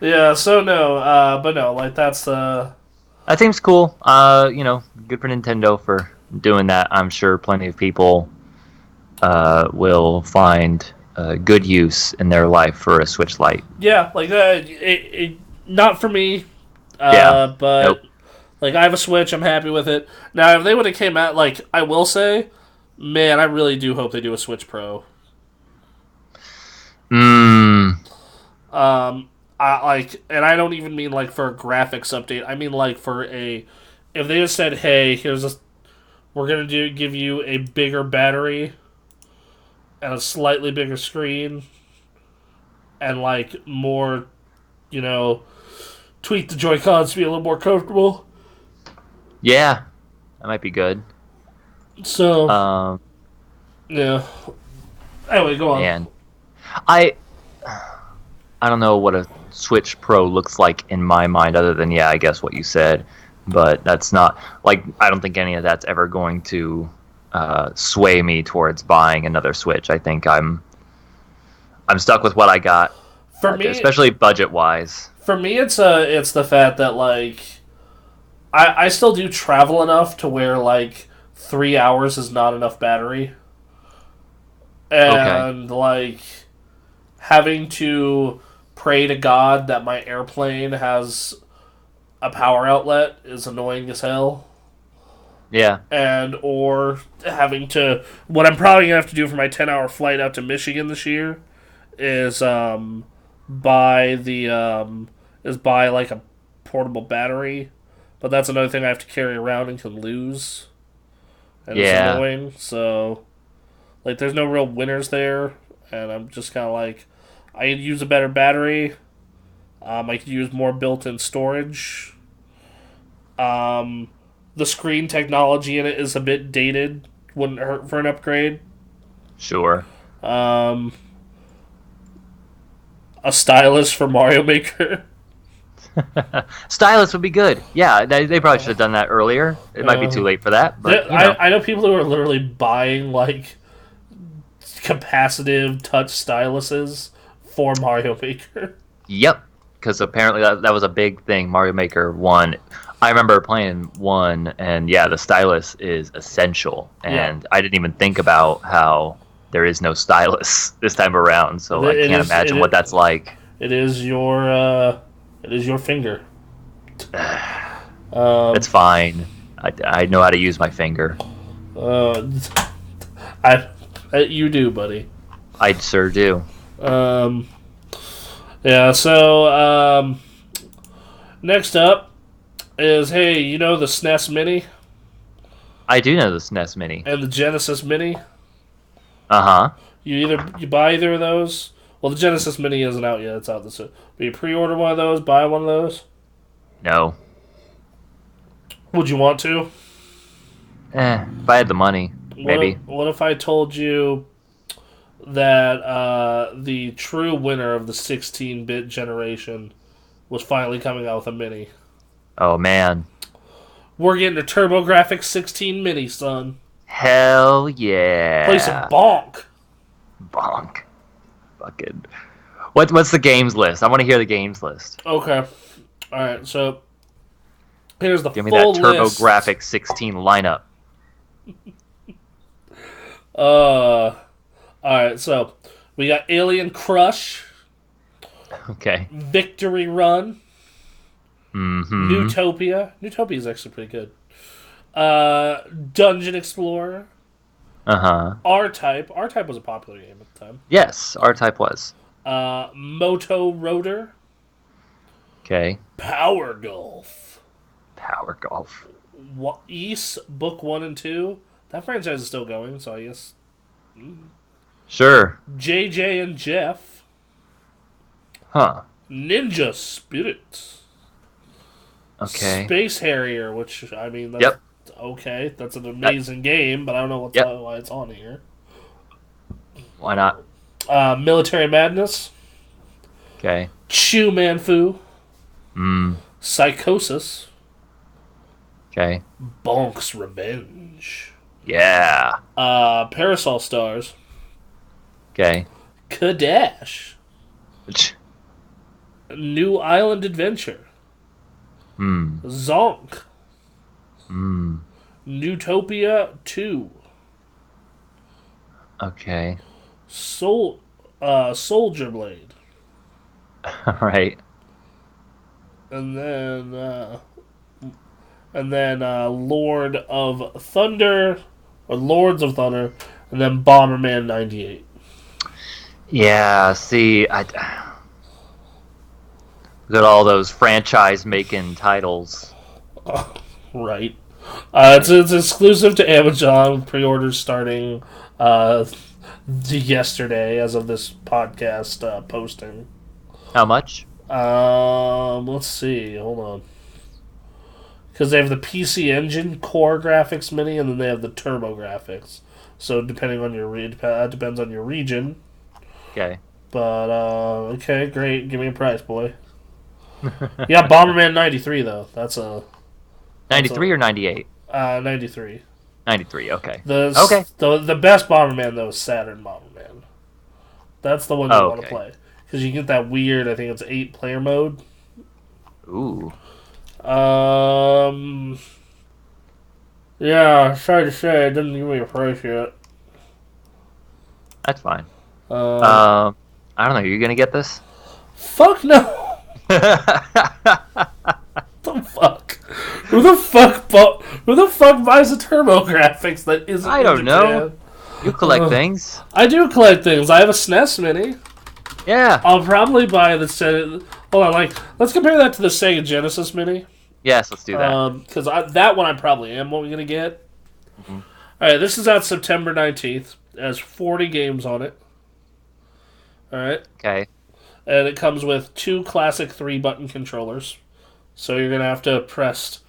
A: yeah. So no. But no. Like that's
B: That seems cool. Good for Nintendo for doing that. I'm sure plenty of people will find good use in their life for a Switch Lite.
A: yeah. Like not for me.
B: Yeah.
A: But
B: Nope.
A: like I have a Switch. I'm happy with it. Now if they would have came out like I will say, man, I really do hope they do a Switch Pro.
B: Mmm.
A: I like, and I don't even mean like for a graphics update. I mean like for a, if they just said, "Hey, we're gonna give you a bigger battery and a slightly bigger screen, and like more, you know, tweak the Joy Cons to be a little more comfortable."
B: Yeah, that might be good.
A: So
B: Um,
A: yeah. Anyway, go on.
B: man, I I don't know what a Switch Pro looks like in my mind, other than I guess what you said. But that's not like I don't think any of that's ever going to sway me towards buying another Switch. I think I'm stuck with what I got,
A: For me,
B: especially budget wise.
A: it's the fact that like I still do travel enough to where like 3 hours is not enough battery.
B: Okay.
A: And like having to pray to God that my airplane has a power outlet is annoying as hell.
B: Yeah.
A: And or having to what I'm probably gonna have to do for my 10-hour flight out to Michigan this year is buy the is buy like a portable battery. But that's another thing I have to carry around and can lose. And it's
B: Yeah.
A: annoying, so like there's no real winners there, and I'm just kinda like I could use a better battery. I could use more built-in storage. Um, the screen technology in it is a bit dated. Wouldn't hurt for an upgrade.
B: Sure.
A: Um, a stylus for Mario Maker.
B: Stylus would be good. Yeah, they probably should have done that earlier. It might be too late for that, but
A: I know people who are literally buying like capacitive touch styluses for Mario Maker.
B: Yep. Because apparently that was a big thing. Mario Maker 1. I remember playing 1, and the stylus is essential. And
A: Yeah.
B: I didn't even think about how there is no stylus this time around, so I can't imagine what that's like.
A: It is your finger. Um,
B: It's fine. I know how to use my finger.
A: uh, you do, buddy.
B: I sure do.
A: Um, yeah. So next up is hey, you know the SNES Mini
B: I do know the SNES Mini.
A: and the Genesis Mini.
B: Uh-huh.
A: You buy either of those. Well, the Genesis Mini isn't out yet; it's out this. But you pre-order one of those, buy one of those.
B: No.
A: Would you want to?
B: If I had the money, maybe.
A: What if I told you that the true winner of the 16-bit generation was finally coming out with a Mini?
B: Oh, man.
A: We're getting a TurboGrafx 16 Mini, son.
B: Hell yeah.
A: Play some bonk.
B: Bonk. Fucking. What's the games list? I want to hear the games list.
A: Okay. All right. So here's the
B: Give me
A: full
B: that
A: list.
B: TurboGrafx 16 lineup.
A: All right. So we got Alien Crush,
B: Okay.
A: Victory Run,
B: Mm-hmm.
A: Newtopia. Newtopia is actually pretty good. Dungeon Explorer,
B: Uh-huh.
A: R-Type. R-Type was a popular game at the time.
B: Yes, R-Type was.
A: Moto Rotor,
B: Okay.
A: Power Golf,
B: Power Golf.
A: East Book 1 and 2. That franchise is still going, so I guess.
B: Sure.
A: JJ and Jeff.
B: Huh.
A: Ninja Spirit.
B: Okay.
A: Space Harrier, which, I mean, that's
B: Yep.
A: okay. That's an amazing game, but I don't know why it's on here.
B: Why not?
A: Military Madness.
B: Okay.
A: Chu Manfu. Psychosis.
B: Okay.
A: Bonk's Revenge.
B: Yeah.
A: Parasol Stars.
B: Okay.
A: Kadash. New Island Adventure. Zonk. Newtopia 2.
B: Okay.
A: Soldier Blade.
B: All right.
A: And then Lord of Thunder, or Lords of Thunder, and then Bomberman 98.
B: Yeah. See, look at all those franchise-making titles.
A: Right. It's exclusive to Amazon. Pre-orders starting yesterday, as of this podcast posting.
B: How much?
A: Let's see. Hold on. Because they have the PC Engine Core Graphics Mini, and then they have the Turbo Graphics. So depending on your depends on your region.
B: Okay.
A: But okay, great. Give me a price, boy. Yeah, Bomberman 93 though. That's a
B: 93 or 98?
A: 93.
B: 93. Okay.
A: Okay. The best Bomberman though is Saturn Bomberman. That's the one you want to play because you get that weird. I think it's 8-player mode.
B: Ooh.
A: Yeah, sorry to say, it didn't give me a price yet.
B: That's fine. I don't know. Are you gonna get this?
A: Fuck no. The fuck? Who the fuck buys a Turbo Graphics that isn't?
B: I don't know. You collect things.
A: I do collect things. I have a SNES Mini.
B: Yeah.
A: I'll probably buy the Hold on, let's compare that to the Sega Genesis Mini.
B: Yes, let's do that.
A: Because that one I probably am gonna get. Mm-hmm. All right, this is out September 19th. It has 40 games on it. All right.
B: Okay.
A: And it comes with 2 classic 3-button controllers. So you're gonna have to press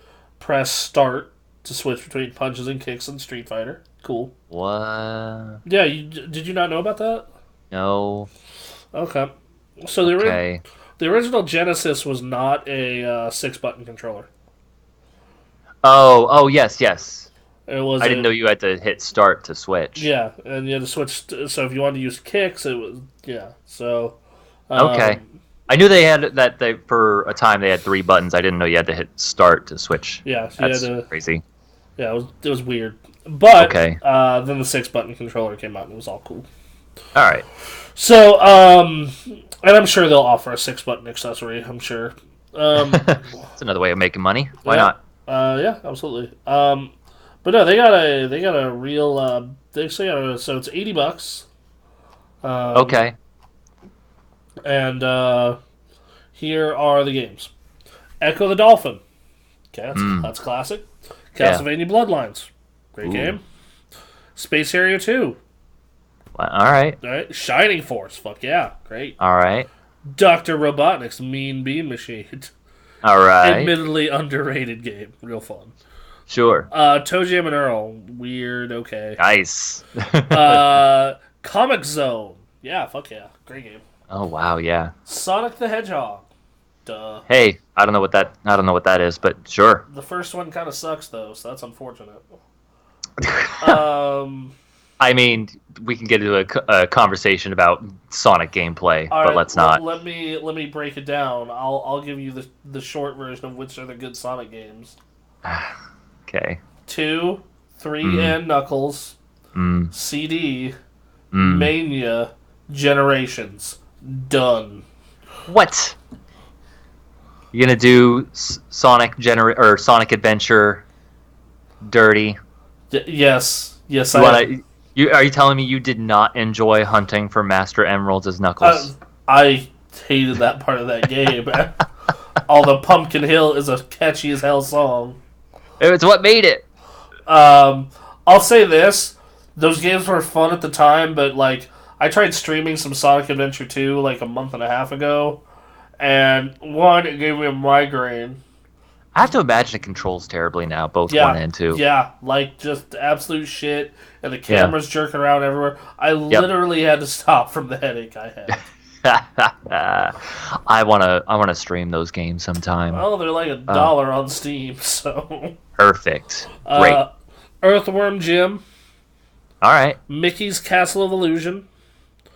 A: start to switch between punches and kicks in Street Fighter. Cool.
B: What?
A: Yeah, did you not know about that?
B: No.
A: Okay. So the original Genesis was not a 6-button controller.
B: Oh, yes.
A: It was.
B: I didn't know you had to hit start to switch.
A: Yeah, and you had to switch. So if you wanted to use kicks, it was So.
B: Okay. I knew they had that. For a time they had 3 buttons. I didn't know you had to hit start to switch.
A: Yeah, so
B: that's crazy.
A: Yeah, it was weird. But
B: okay.
A: Then the 6-button controller came out and it was all cool.
B: All right.
A: So, and I'm sure they'll offer a 6-button accessory. I'm sure.
B: It's another way of making money. Why not?
A: Yeah, absolutely. But no, they got a real. So it's $80.
B: Okay.
A: And here are the games: Echo the Dolphin. Okay, that's classic. Castlevania Bloodlines. Great game. Space Harrier 2.
B: All right.
A: Shining Force. Fuck yeah. Great.
B: All right.
A: Dr. Robotnik's Mean Bean Machine.
B: All right.
A: Admittedly underrated game. Real fun.
B: Sure.
A: Toe Jam and Earl. Weird. Okay.
B: Nice.
A: Comic Zone. Yeah. Fuck yeah. Great game.
B: Oh wow. Yeah.
A: Sonic the Hedgehog. Duh.
B: Hey, I don't know what that is, but sure.
A: The first one kind of sucks though, so that's unfortunate.
B: I mean, we can get into a conversation about Sonic gameplay, but let's not.
A: Let me break it down. I'll give you the short version of which are the good Sonic games.
B: Okay.
A: 2, 3, and Knuckles. CD. Mania. Generations. Done.
B: What? You're gonna do Sonic Adventure dirty?
A: Yes,
B: are you telling me you did not enjoy hunting for Master Emeralds as Knuckles?
A: I hated that part of that game. Although Pumpkin Hill is a catchy as hell song.
B: It's what made it.
A: I'll say this: those games were fun at the time, but like I tried streaming some Sonic Adventure 2 like a month and a half ago, and one, it gave me a migraine.
B: I have to imagine it controls terribly now, both one
A: Yeah,
B: and two.
A: yeah, like just absolute shit, and the
B: Yeah.
A: camera's jerking around everywhere. I
B: Yep.
A: literally had to stop from the headache I had.
B: I wanna stream those games sometime.
A: Well, they're like $1 on Steam, so.
B: Perfect. Great.
A: Earthworm Jim,
B: All right.
A: Mickey's Castle of Illusion,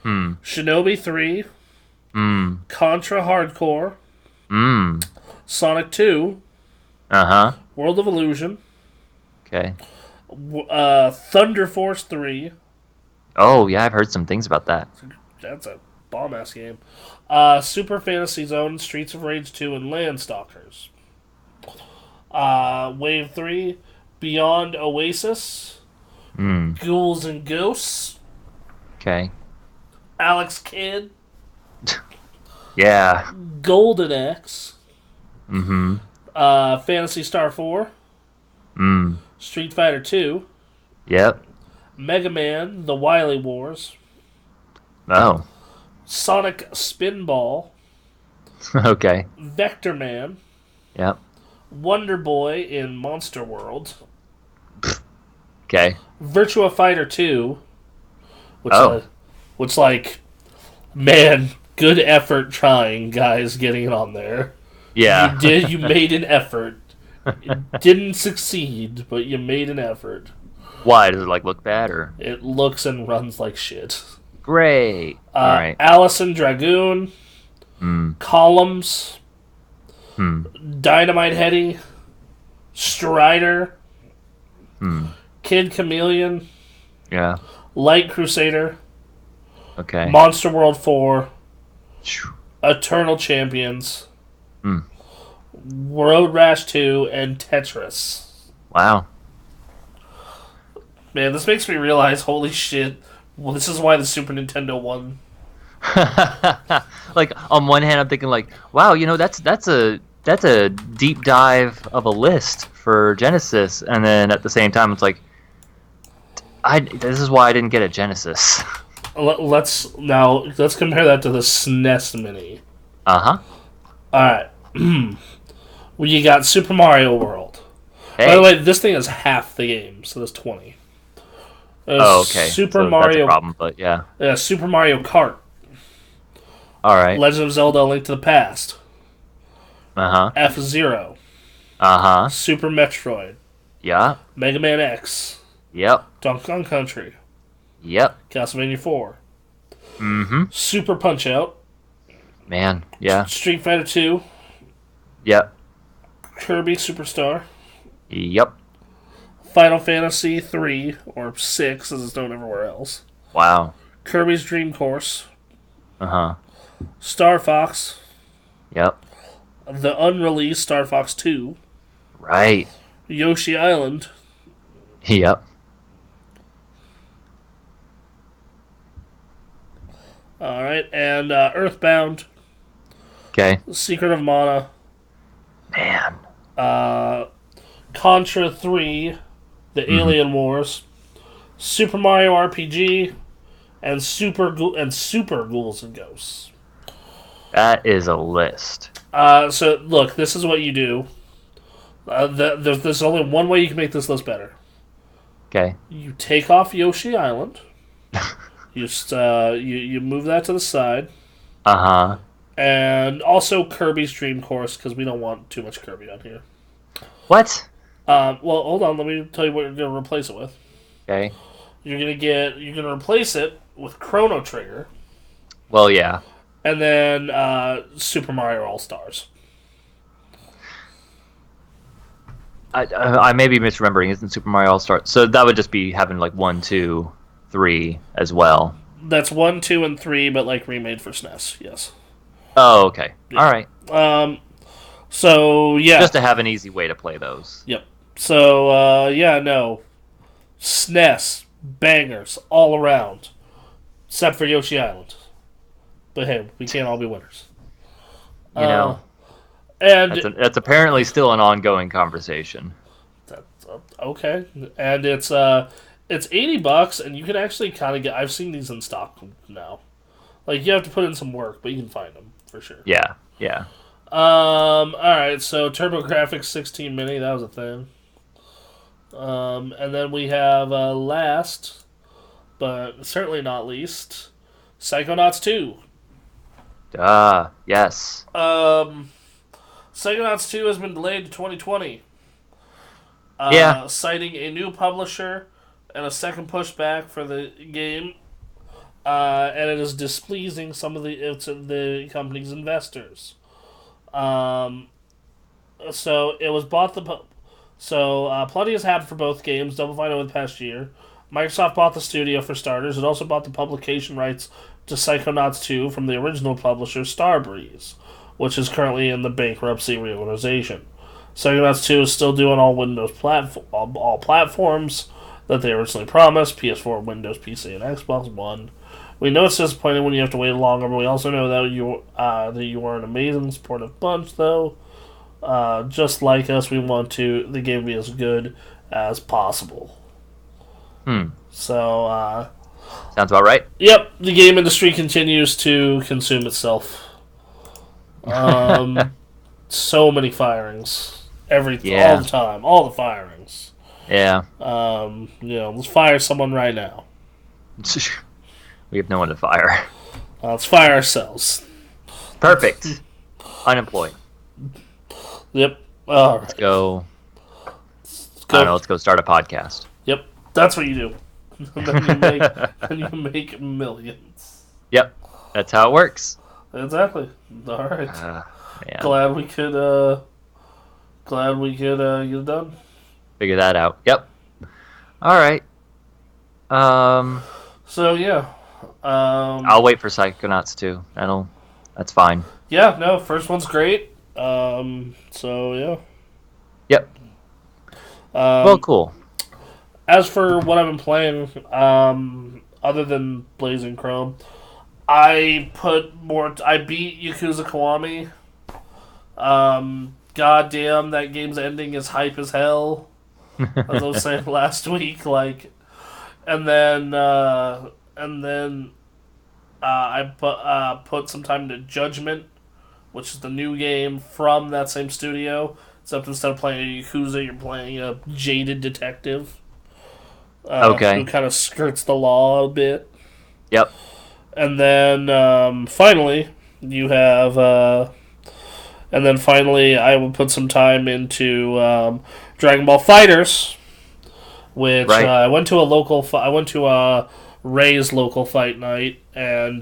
B: Hmm.
A: Shinobi 3,
B: Mm.
A: Contra Hardcore,
B: Mm.
A: Sonic 2,
B: Uh-huh.
A: World of Illusion,
B: Okay.
A: Thunder Force 3.
B: Oh, yeah, I've heard some things about that.
A: That's a bomb ass game. Super Fantasy Zone, Streets of Rage 2, and Landstalkers. Wave 3, Beyond Oasis,
B: Mm.
A: Ghouls and Ghosts,
B: Okay.
A: Alex Kidd,
B: Yeah.
A: Golden Axe,
B: Mm-hmm.
A: Fantasy Star 4,
B: Mm.
A: Street Fighter 2,
B: Yep.
A: Mega Man, The Wily Wars,
B: Oh.
A: Sonic Spinball,
B: Okay.
A: Vector Man,
B: Yep.
A: Wonder Boy in Monster World,
B: Okay.
A: Virtua Fighter 2, which,
B: Oh.
A: like, man, good effort trying, guys, getting it on there.
B: Yeah.
A: You made an effort. It didn't succeed, but you made an effort.
B: Why? Does it, like, look bad, or?
A: It looks and runs like shit.
B: Great. All right.
A: Allison Dragoon,
B: Mm.
A: Columns,
B: Hmm.
A: Dynamite Heady, Strider,
B: Hmm.
A: Kid Chameleon,
B: Yeah.
A: Light Crusader,
B: Okay.
A: Monster World 4,
B: Phew.
A: Eternal Champions,
B: Hmm.
A: Road Rash 2, and Tetris.
B: Wow.
A: Man, this makes me realize, holy shit, well, this is why the Super Nintendo won.
B: Like, on one hand, I'm thinking, like, wow, that's a deep dive of a list for Genesis, and then at the same time, it's like, this is why I didn't get a Genesis.
A: Let's compare that to the SNES Mini.
B: Uh-huh.
A: Alright. Well, you got Super Mario World.
B: Hey.
A: By the way, this thing is half the game, so there's 20. There's
B: Oh, okay.
A: Super
B: So
A: Mario.
B: that's a problem, but yeah.
A: Super Mario Kart.
B: All right.
A: Legend of Zelda: Link to the Past.
B: Uh-huh.
A: F-Zero.
B: Uh-huh.
A: Super Metroid.
B: Yeah.
A: Mega Man X.
B: Yep.
A: Donkey Kong Country.
B: Yep.
A: Castlevania 4.
B: Mm-hmm.
A: Super Punch-Out.
B: Man. Yeah.
A: Street Fighter 2.
B: Yep.
A: Kirby Superstar.
B: Yep.
A: Final Fantasy 3, or 6, as it's known everywhere else.
B: Wow.
A: Kirby's Dream Course.
B: Uh-huh.
A: Star Fox.
B: Yep.
A: The unreleased Star Fox 2.
B: Right.
A: Yoshi Island.
B: Yep.
A: Alright, and Earthbound.
B: Okay.
A: Secret of Mana.
B: Man.
A: Contra 3. The Alien Wars. Super Mario RPG. And Super Ghouls and Ghosts.
B: That is a list.
A: So, look, this is what you do. There's only one way you can make this list better.
B: Okay.
A: You take off Yoshi Island. You move that to the side.
B: Uh-huh.
A: And also Kirby's Dream Course, because we don't want too much Kirby on here.
B: What?
A: Well, hold on. Let me tell you what you're going to replace it with.
B: Okay.
A: You're going to replace it with Chrono Trigger.
B: Well, yeah.
A: And then Super Mario All-Stars.
B: I may be misremembering. Isn't Super Mario All-Star? So that would just be having like 1, 2, 3 as well.
A: That's 1, 2, and 3, but like remade for SNES. Yes.
B: Oh, okay.
A: Yeah.
B: All right.
A: So yeah.
B: Just to have an easy way to play those.
A: Yep. So yeah, no. SNES bangers all around, except for Yoshi Island. But hey, we can't all be winners.
B: You know.
A: And
B: That's apparently still an ongoing conversation.
A: Okay, and it's $80, and you can actually kind of get. I've seen these in stock now. Like you have to put in some work, but you can find them for sure.
B: Yeah, yeah.
A: All right. So TurboGrafx 16 Mini, that was a thing. And then we have last, but certainly not least, Psychonauts 2.
B: Yes.
A: Psychonauts 2 has been delayed to 2020.
B: Yeah.
A: Citing a new publisher and a second pushback for the game, and it is displeasing some of the company's investors. So it was bought plenty has happened for both games. Double Fine over the past year. Microsoft bought the studio for starters. It also bought the publication rights to Psychonauts 2 from the original publisher Starbreeze, which is currently in the bankruptcy reorganization. Psychonauts 2 is still doing all Windows all platforms that they originally promised: PS4, Windows, PC, and Xbox One. We know it's disappointing when you have to wait longer, but we also know that you are an amazing, supportive bunch, though. Just like us, we want the game to be as good as possible. So,
B: sounds about right.
A: Yep, the game industry continues to consume itself. So many firings, all the time, all the firings.
B: Yeah.
A: Let's fire someone right now.
B: We have no one to fire.
A: Let's fire ourselves.
B: Perfect. Unemployed.
A: Yep. All right.
B: Let's go. I don't know. Let's go start a podcast.
A: Yep. That's what you do. And you make millions.
B: Yep. That's how it works.
A: Exactly. All right.
B: Man.
A: Glad we could get it done.
B: Figure that out. Yep. All right.
A: So yeah.
B: I'll wait for Psychonauts 2. That's fine.
A: Yeah. No. First one's great. So yeah.
B: Yep. Well, cool.
A: As for what I've been playing, other than Blazing Chrome, I beat Yakuza Kiwami. Goddamn, that game's ending is hype as hell. As I was saying last week, and then I put some time into Judgment, which is the new game from that same studio. Except instead of playing a Yakuza, you're playing a jaded detective.
B: Okay.
A: Who kind of skirts the law a bit.
B: Yep.
A: And then finally, you have. And then finally, I will put some time into Dragon Ball FighterZ, which
B: right.
A: I went to Ray's local fight night and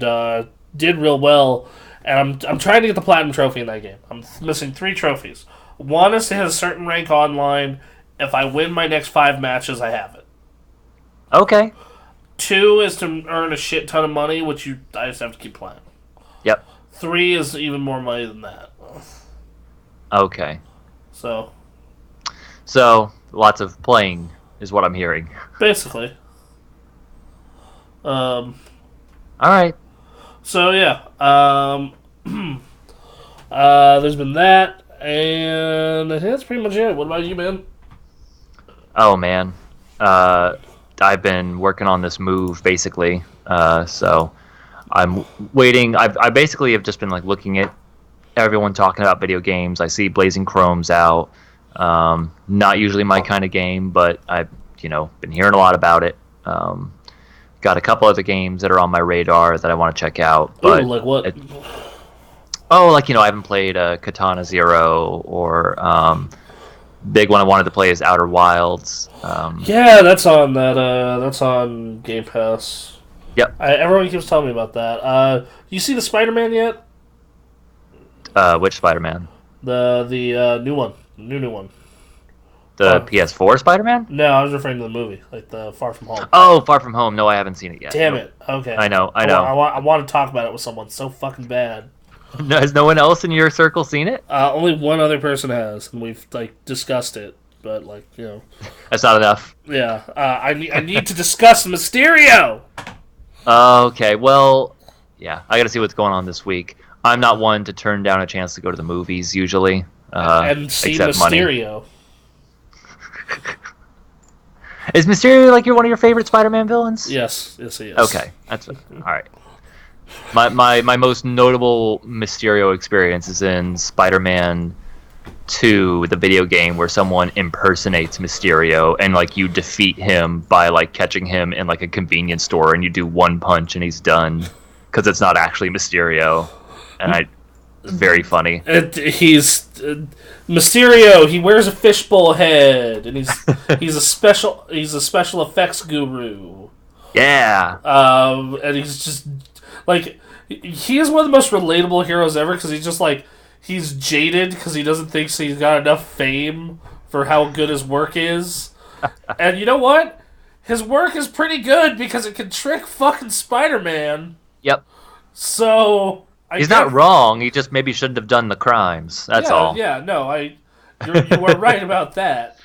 A: did real well. And I'm trying to get the platinum trophy in that game. I'm missing 3 trophies. One is to hit a certain rank online. If I win my next 5 matches, I have it.
B: Okay.
A: 2 is to earn a shit ton of money, which I just have to keep playing.
B: Yep.
A: 3 is even more money than that.
B: Okay.
A: So,
B: lots of playing is what I'm hearing.
A: Basically.
B: All right.
A: So, yeah. There's been that, and I think that's pretty much it. What about you, man?
B: Oh, man. I've been working on this move, basically. So I'm waiting. I basically have just been looking at everyone talking about video games. I see Blazing Chrome's out. Not usually my kind of game, but I've been hearing a lot about it. Got a couple other games that are on my radar that I want to check out. But
A: like what?
B: I haven't played Katana Zero, or big one I wanted to play is Outer Wilds.
A: Yeah, that's on Gamekast.
B: Yep.
A: Everyone keeps telling me about that. You see the Spider-Man yet?
B: Which Spider-Man?
A: The new one. New one.
B: The PS4 Spider-Man?
A: No, I was referring to the movie, like the Far From Home.
B: Oh, Far From Home. No, I haven't seen it yet.
A: Damn it. Okay.
B: I know.
A: I want to talk about it with someone so fucking bad.
B: No, has no one else in your circle seen it?
A: Only one other person has, and we've discussed it. But
B: that's not enough.
A: Yeah, I need to discuss Mysterio.
B: Okay, well, yeah, I got to see what's going on this week. I'm not one to turn down a chance to go to the movies usually,
A: and see Mysterio.
B: Is Mysterio like one of your favorite Spider-Man villains?
A: Yes, yes, he is.
B: Okay, that's all right. My most notable Mysterio experience is in Spider-Man 2, the video game, where someone impersonates Mysterio and like you defeat him by like catching him in like a convenience store and you do one punch and he's done because it's not actually Mysterio, and it's very funny.
A: He's Mysterio. He wears a fishbowl head, and he's a special effects guru.
B: Yeah.
A: And he's just like he is one of the most relatable heroes ever because he's just like he's jaded because he doesn't think he's got enough fame for how good his work is. And you know what? His work is pretty good because it can trick fucking Spider-Man.
B: Yep.
A: So
B: he's not wrong. He just maybe shouldn't have done the crimes. That's all.
A: Yeah, no, you are right about that.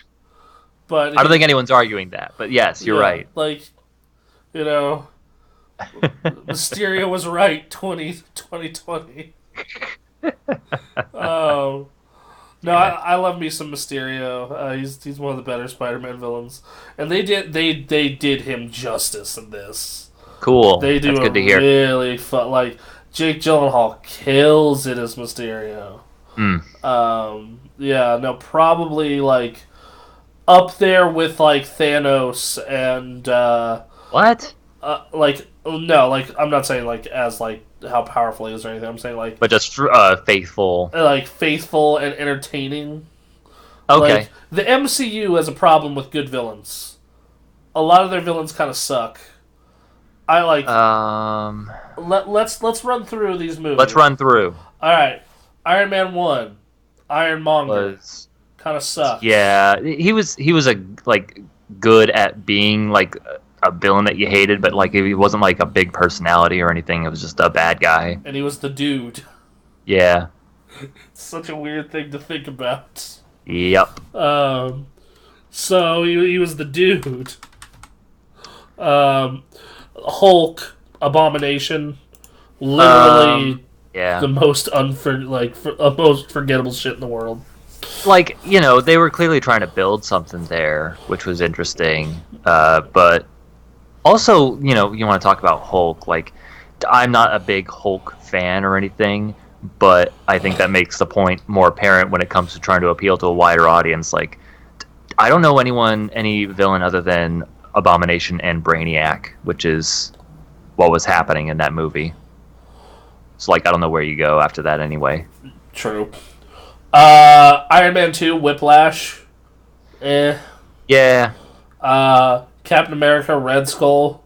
A: But
B: I don't think anyone's arguing that. But yes, you're right.
A: Like, you know, Mysterio was right. 2020. Oh. No, I love me some Mysterio. He's one of the better Spider-Man villains, and they did him justice in this.
B: Cool.
A: They do. That's good to hear. Really fun. Like Jake Gyllenhaal kills it as Mysterio. Yeah. No, probably like up there with like Thanos and
B: what?
A: Like no, like I'm not saying like as like how powerful he is or anything. I'm saying like,
B: but just faithful,
A: like faithful and entertaining.
B: Okay.
A: Like, the MCU has a problem with good villains. A lot of their villains kind of suck. I like. Let's run through these movies.
B: Let's run through.
A: All right, Iron Man 1, Ironmonger, kind of sucked.
B: Yeah, he was a like good at being like a villain that you hated, but like he wasn't like a big personality or anything. It was just a bad guy.
A: And he was the dude.
B: Yeah.
A: It's such a weird thing to think about.
B: Yep.
A: So he was the dude. Hulk, Abomination, literally the most most forgettable shit in the world.
B: Like, you know, they were clearly trying to build something there, which was interesting. But also, you know, you want to talk about Hulk. Like, I'm not a big Hulk fan or anything, but I think that makes the point more apparent when it comes to trying to appeal to a wider audience. Like, I don't know any villain other than Abomination and Brainiac, which is what was happening in that movie. So, like, I don't know where you go after that anyway.
A: True. Iron Man 2, Whiplash.
B: Yeah.
A: Captain America, Red Skull.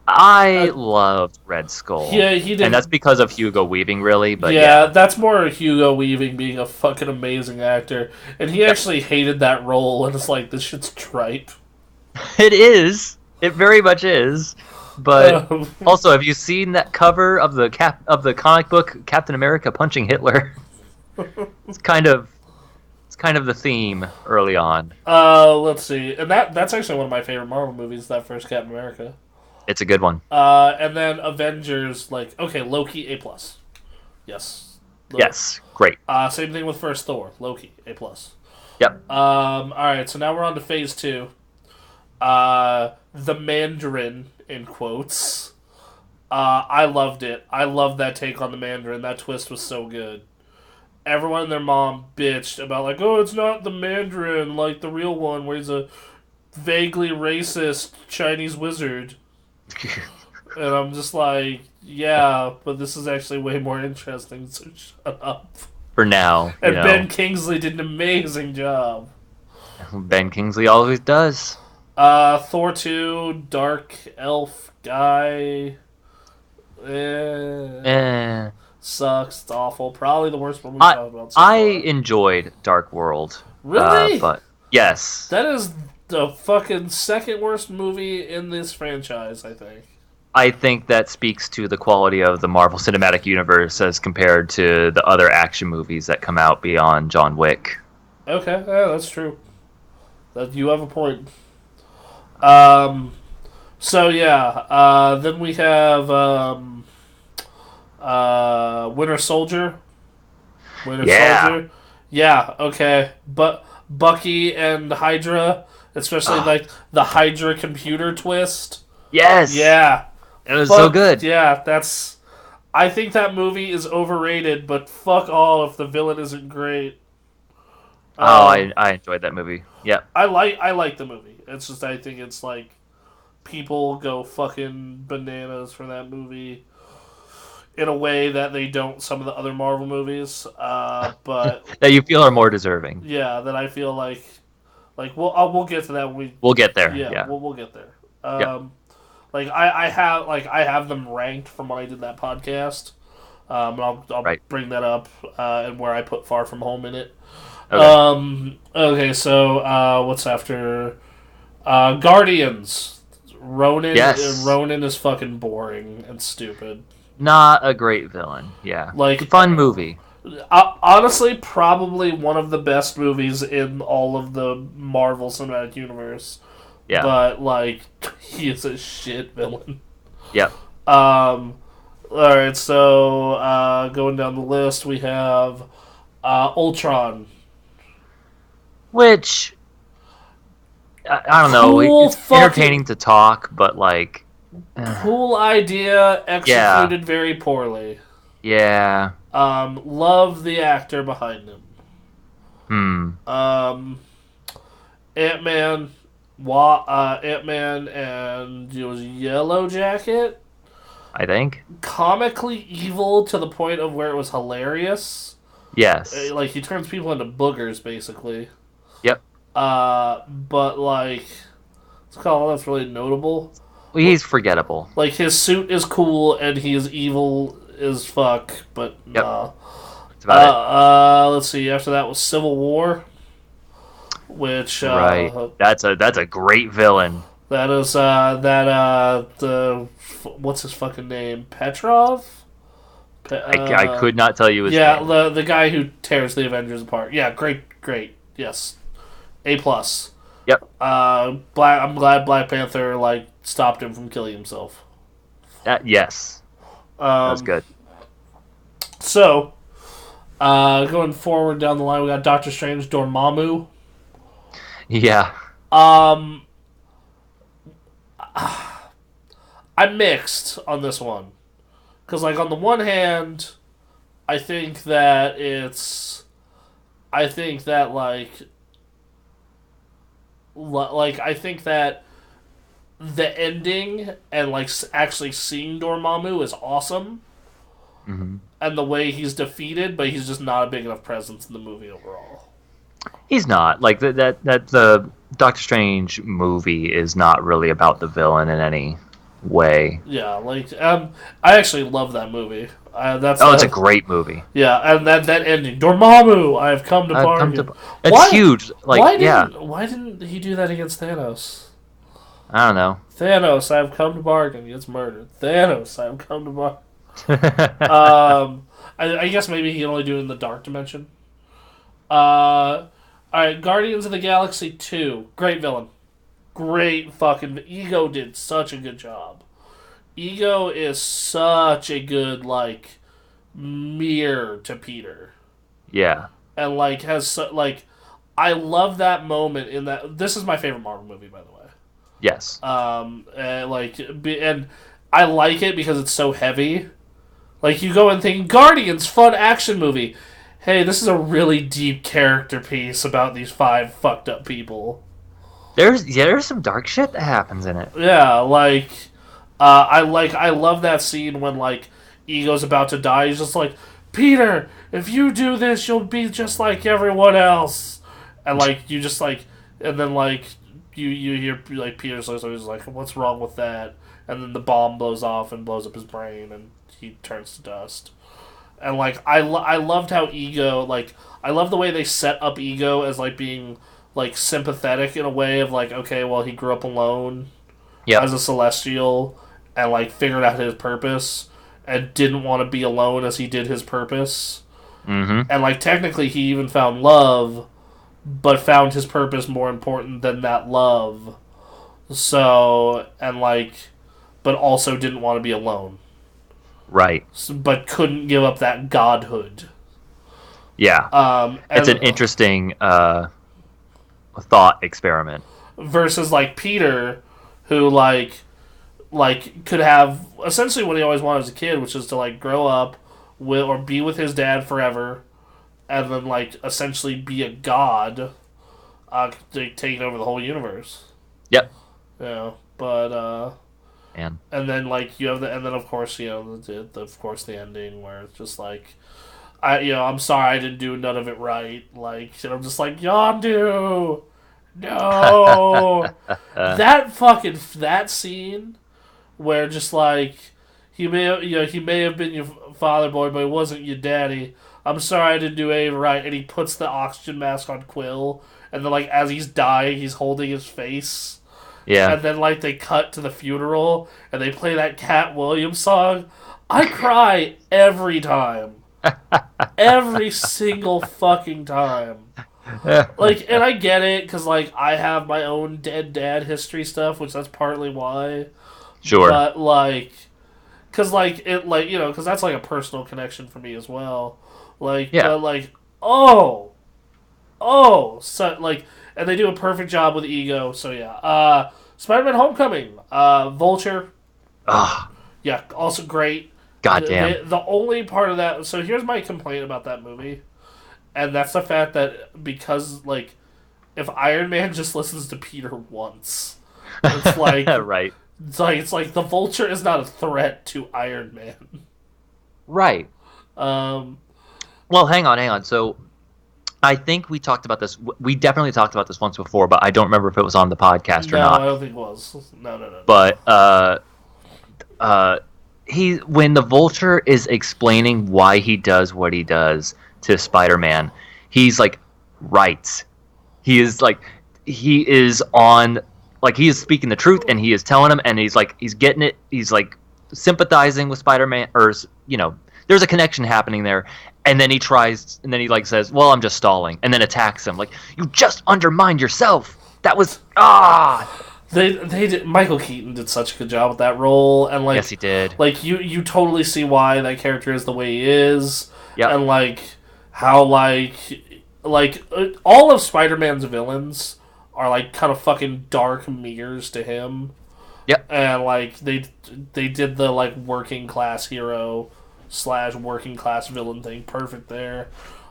B: I loved Red Skull.
A: Yeah, he did.
B: And that's because of Hugo Weaving, really. But
A: yeah, that's more Hugo Weaving being a fucking amazing actor. And he actually hated that role, and it's like, this shit's tripe.
B: It is. It very much is. But also, have you seen that cover of the comic book Captain America punching Hitler? It's kind of the theme early on.
A: Let's see. And that's actually one of my favorite Marvel movies, that first Captain America.
B: It's a good one.
A: And then Avengers, like, okay, Loki, A+. Yes. Loki.
B: Yes, great.
A: Same thing with first Thor, Loki, A+.
B: Yep.
A: Alright, so now we're on to phase 2. The Mandarin, in quotes. I loved it. I loved that take on the Mandarin. That twist was so good. Everyone and their mom bitched about, like, oh, it's not the Mandarin, like the real one, where he's a vaguely racist Chinese wizard. And I'm just like, yeah, but this is actually way more interesting, so shut up.
B: For now.
A: And Ben Kingsley did an amazing job.
B: Ben Kingsley always does.
A: Thor 2, Dark Elf guy. Sucks. It's awful. Probably the worst one we've talked about so far.
B: I enjoyed Dark World.
A: Really?
B: But yes.
A: That is the fucking second worst movie in this franchise, I think.
B: I think that speaks to the quality of the Marvel Cinematic Universe as compared to the other action movies that come out beyond John Wick.
A: Okay, yeah, that's true. You have a point. So yeah, then we have Winter Soldier. Soldier. Yeah, okay. But Bucky and Hydra especially like the Hydra computer twist.
B: Yes.
A: Yeah,
B: It was so good.
A: Yeah, that's. I think that movie is overrated, but fuck all if the villain isn't great.
B: Oh,
A: Um,
B: I enjoyed that movie. Yeah.
A: I like the movie. It's just I think it's like people go fucking bananas for that movie in a way that they don't some of the other Marvel movies. But
B: That you feel are more deserving.
A: yeah, that I feel like we'll get to that when we
B: We'll get there.
A: yeah
B: Yeah.
A: we'll get there.
B: Yep.
A: Like I have them ranked from when I did that podcast. And I'll
B: Right.
A: bring that up and where I put Far From Home in it.
B: Okay.
A: Okay, so what's after Guardians? Ronan.
B: Yes.
A: Ronan is fucking boring and stupid.
B: Not a great villain. Yeah.
A: Like
B: Fun movie.
A: honestly, probably one of the best movies in all of the Marvel Cinematic Universe.
B: Yeah.
A: But like, he is a shit villain.
B: Yep.
A: Alright, so going down the list, we have Ultron.
B: Which I don't know.
A: Cool
B: It's entertaining to talk, but like,
A: Cool idea, executed very poorly.
B: yeah.
A: Love the actor behind him. Ant-Man, Ant-Man and it was Yellow Jacket.
B: I think.
A: Comically evil to the point of where it was hilarious.
B: Yes.
A: Like, he turns people into boogers, basically.
B: Yep.
A: But, like, it's kind of all that's really notable.
B: Well, he's forgettable.
A: Like, his suit is cool, and he is evil as fuck, but,
B: Yep.
A: nah.
B: That's about
A: Let's see, after that was Civil War, which,
B: right. That's a great villain.
A: that is, what's his fucking name? Petrov?
B: I could not tell you his name.
A: The guy who tears the Avengers apart. Yeah, great, yes. A+.
B: Yep.
A: I'm glad Black Panther, like, stopped him from killing himself.
B: Yes. That was good.
A: So, going forward down the line, we got Doctor Strange, Dormammu.
B: Yeah.
A: I'm mixed on this one. Because, like, on the one hand, I think that, I think that the ending and, like, actually seeing Dormammu is awesome.
B: Mm-hmm.
A: And the way he's defeated, but he's just not a big enough presence in the movie overall.
B: He's not. Like, that the Doctor Strange movie is not really about the villain in any way.
A: Yeah, like, I actually love that movie.
B: It's a great movie.
A: Yeah, and that ending, Dormammu, I've come to bargain.
B: It's huge. Like,
A: why didn't he do that against Thanos?
B: I don't know.
A: Thanos, I've come to bargain. He gets murdered. Thanos, I've come to bargain. I guess maybe he can only do it in the dark dimension. Alright, Guardians of the Galaxy 2. Great villain. Great fucking... Ego did such a good job. Ego is such a good, like, mirror to Peter.
B: Yeah.
A: And, like, I love that moment in that... This is my favorite Marvel movie, by the way.
B: Yes.
A: And I like it because it's so heavy. Like, you go and think, Guardians, fun action movie. Hey, this is a really deep character piece about these 5 fucked up people.
B: There's some dark shit that happens in it.
A: Yeah, like, I love that scene when, like, Ego's about to die. He's just like, Peter, if you do this, you'll be just like everyone else. And, like, you just, like, and then, like, you hear, like, Peter's like, what's wrong with that? And then the bomb blows off and blows up his brain, and he turns to dust. And, like, I loved how Ego, like, I love the way they set up Ego as, like, being, like, sympathetic in a way of, like, okay, well, he grew up alone as a Celestial and, like, figured out his purpose and didn't want to be alone as he did his purpose.
B: Mm-hmm.
A: And, like, technically he even found love, but found his purpose more important than that love. So, and, like, but also didn't want to be alone.
B: Right.
A: But couldn't give up that godhood.
B: Yeah. It's an interesting thought experiment.
A: versus like Peter, who like could have essentially what he always wanted as a kid, which is to like grow up with or be with his dad forever, and then like essentially be a god, taking over the whole universe.
B: Yep.
A: Yeah, but
B: Man.
A: and then like you have and then of course of course the ending where it's just like I'm sorry I didn't do none of it right, like, and I'm just like, Yondu, no, that scene where just like he may have been your father boy, but he wasn't your daddy. I'm sorry I didn't do A right, and he puts the oxygen mask on Quill, and then like as he's dying, he's holding his face,
B: Yeah.
A: and then like they cut to the funeral, and they play that Cat Williams song. I cry every time, every single fucking time. Like, and I get it because like I have my own dead dad history stuff, which that's partly why.
B: Sure.
A: But like, because like it like because that's like a personal connection for me as well. Like,
B: Yeah.
A: but like, so like, and they do a perfect job with Ego. So yeah, Spider-Man: Homecoming, Vulture,
B: Ah,
A: yeah, also great.
B: goddamn.
A: The only part of that. So here's my complaint about that movie, and that's the fact that because like, if Iron Man just listens to Peter once, it's like
B: Right.
A: it's like the Vulture is not a threat to Iron Man.
B: Right.
A: Um,
B: Well, hang on. So, I think we talked about this. We definitely talked about this once before, but I don't remember if it was on the podcast or
A: no,
B: not.
A: I don't think it was. No.
B: But when the Vulture is explaining why he does what he does to Spider-Man, he's like, right. He is on, like, he is speaking the truth, and he is telling him, and he's like, he's getting it. He's like sympathizing with Spider-Man, or there's a connection happening there. And then he like says, "Well, I'm just stalling," and then attacks him. Like, you just undermined yourself. That was
A: They did. Michael Keaton did such a good job with that role, and like,
B: yes, he did.
A: Like you totally see why that character is the way he is,
B: Yep.
A: and like how all of Spider-Man's villains are like kind of fucking dark mirrors to him.
B: Yep.
A: And like they did the like working class hero / working class villain thing perfect there.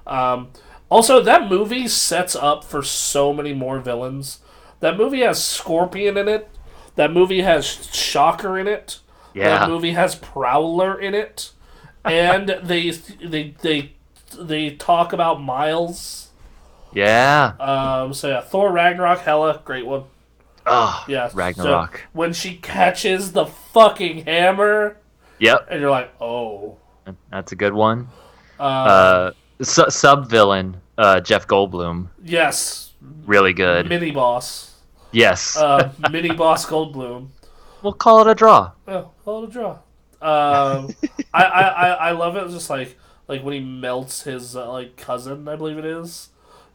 A: Also, that movie sets up for so many more villains. That movie has Scorpion in it. That movie has Shocker in it.
B: Yeah.
A: That movie has Prowler in it. And they talk about Miles.
B: Yeah.
A: So yeah, Thor Ragnarok, Hela, great one.
B: Oh,
A: Yeah,
B: Ragnarok.
A: So when she catches the fucking hammer,
B: Yep.
A: and you're like, oh.
B: That's a good one. Sub-villain, Jeff Goldblum.
A: Yes.
B: Really good.
A: Mini boss.
B: Yes.
A: Mini boss Goldblum.
B: We'll call it a draw.
A: Yeah, call it a draw. I love it. It's just like when he melts his like cousin, I believe it is.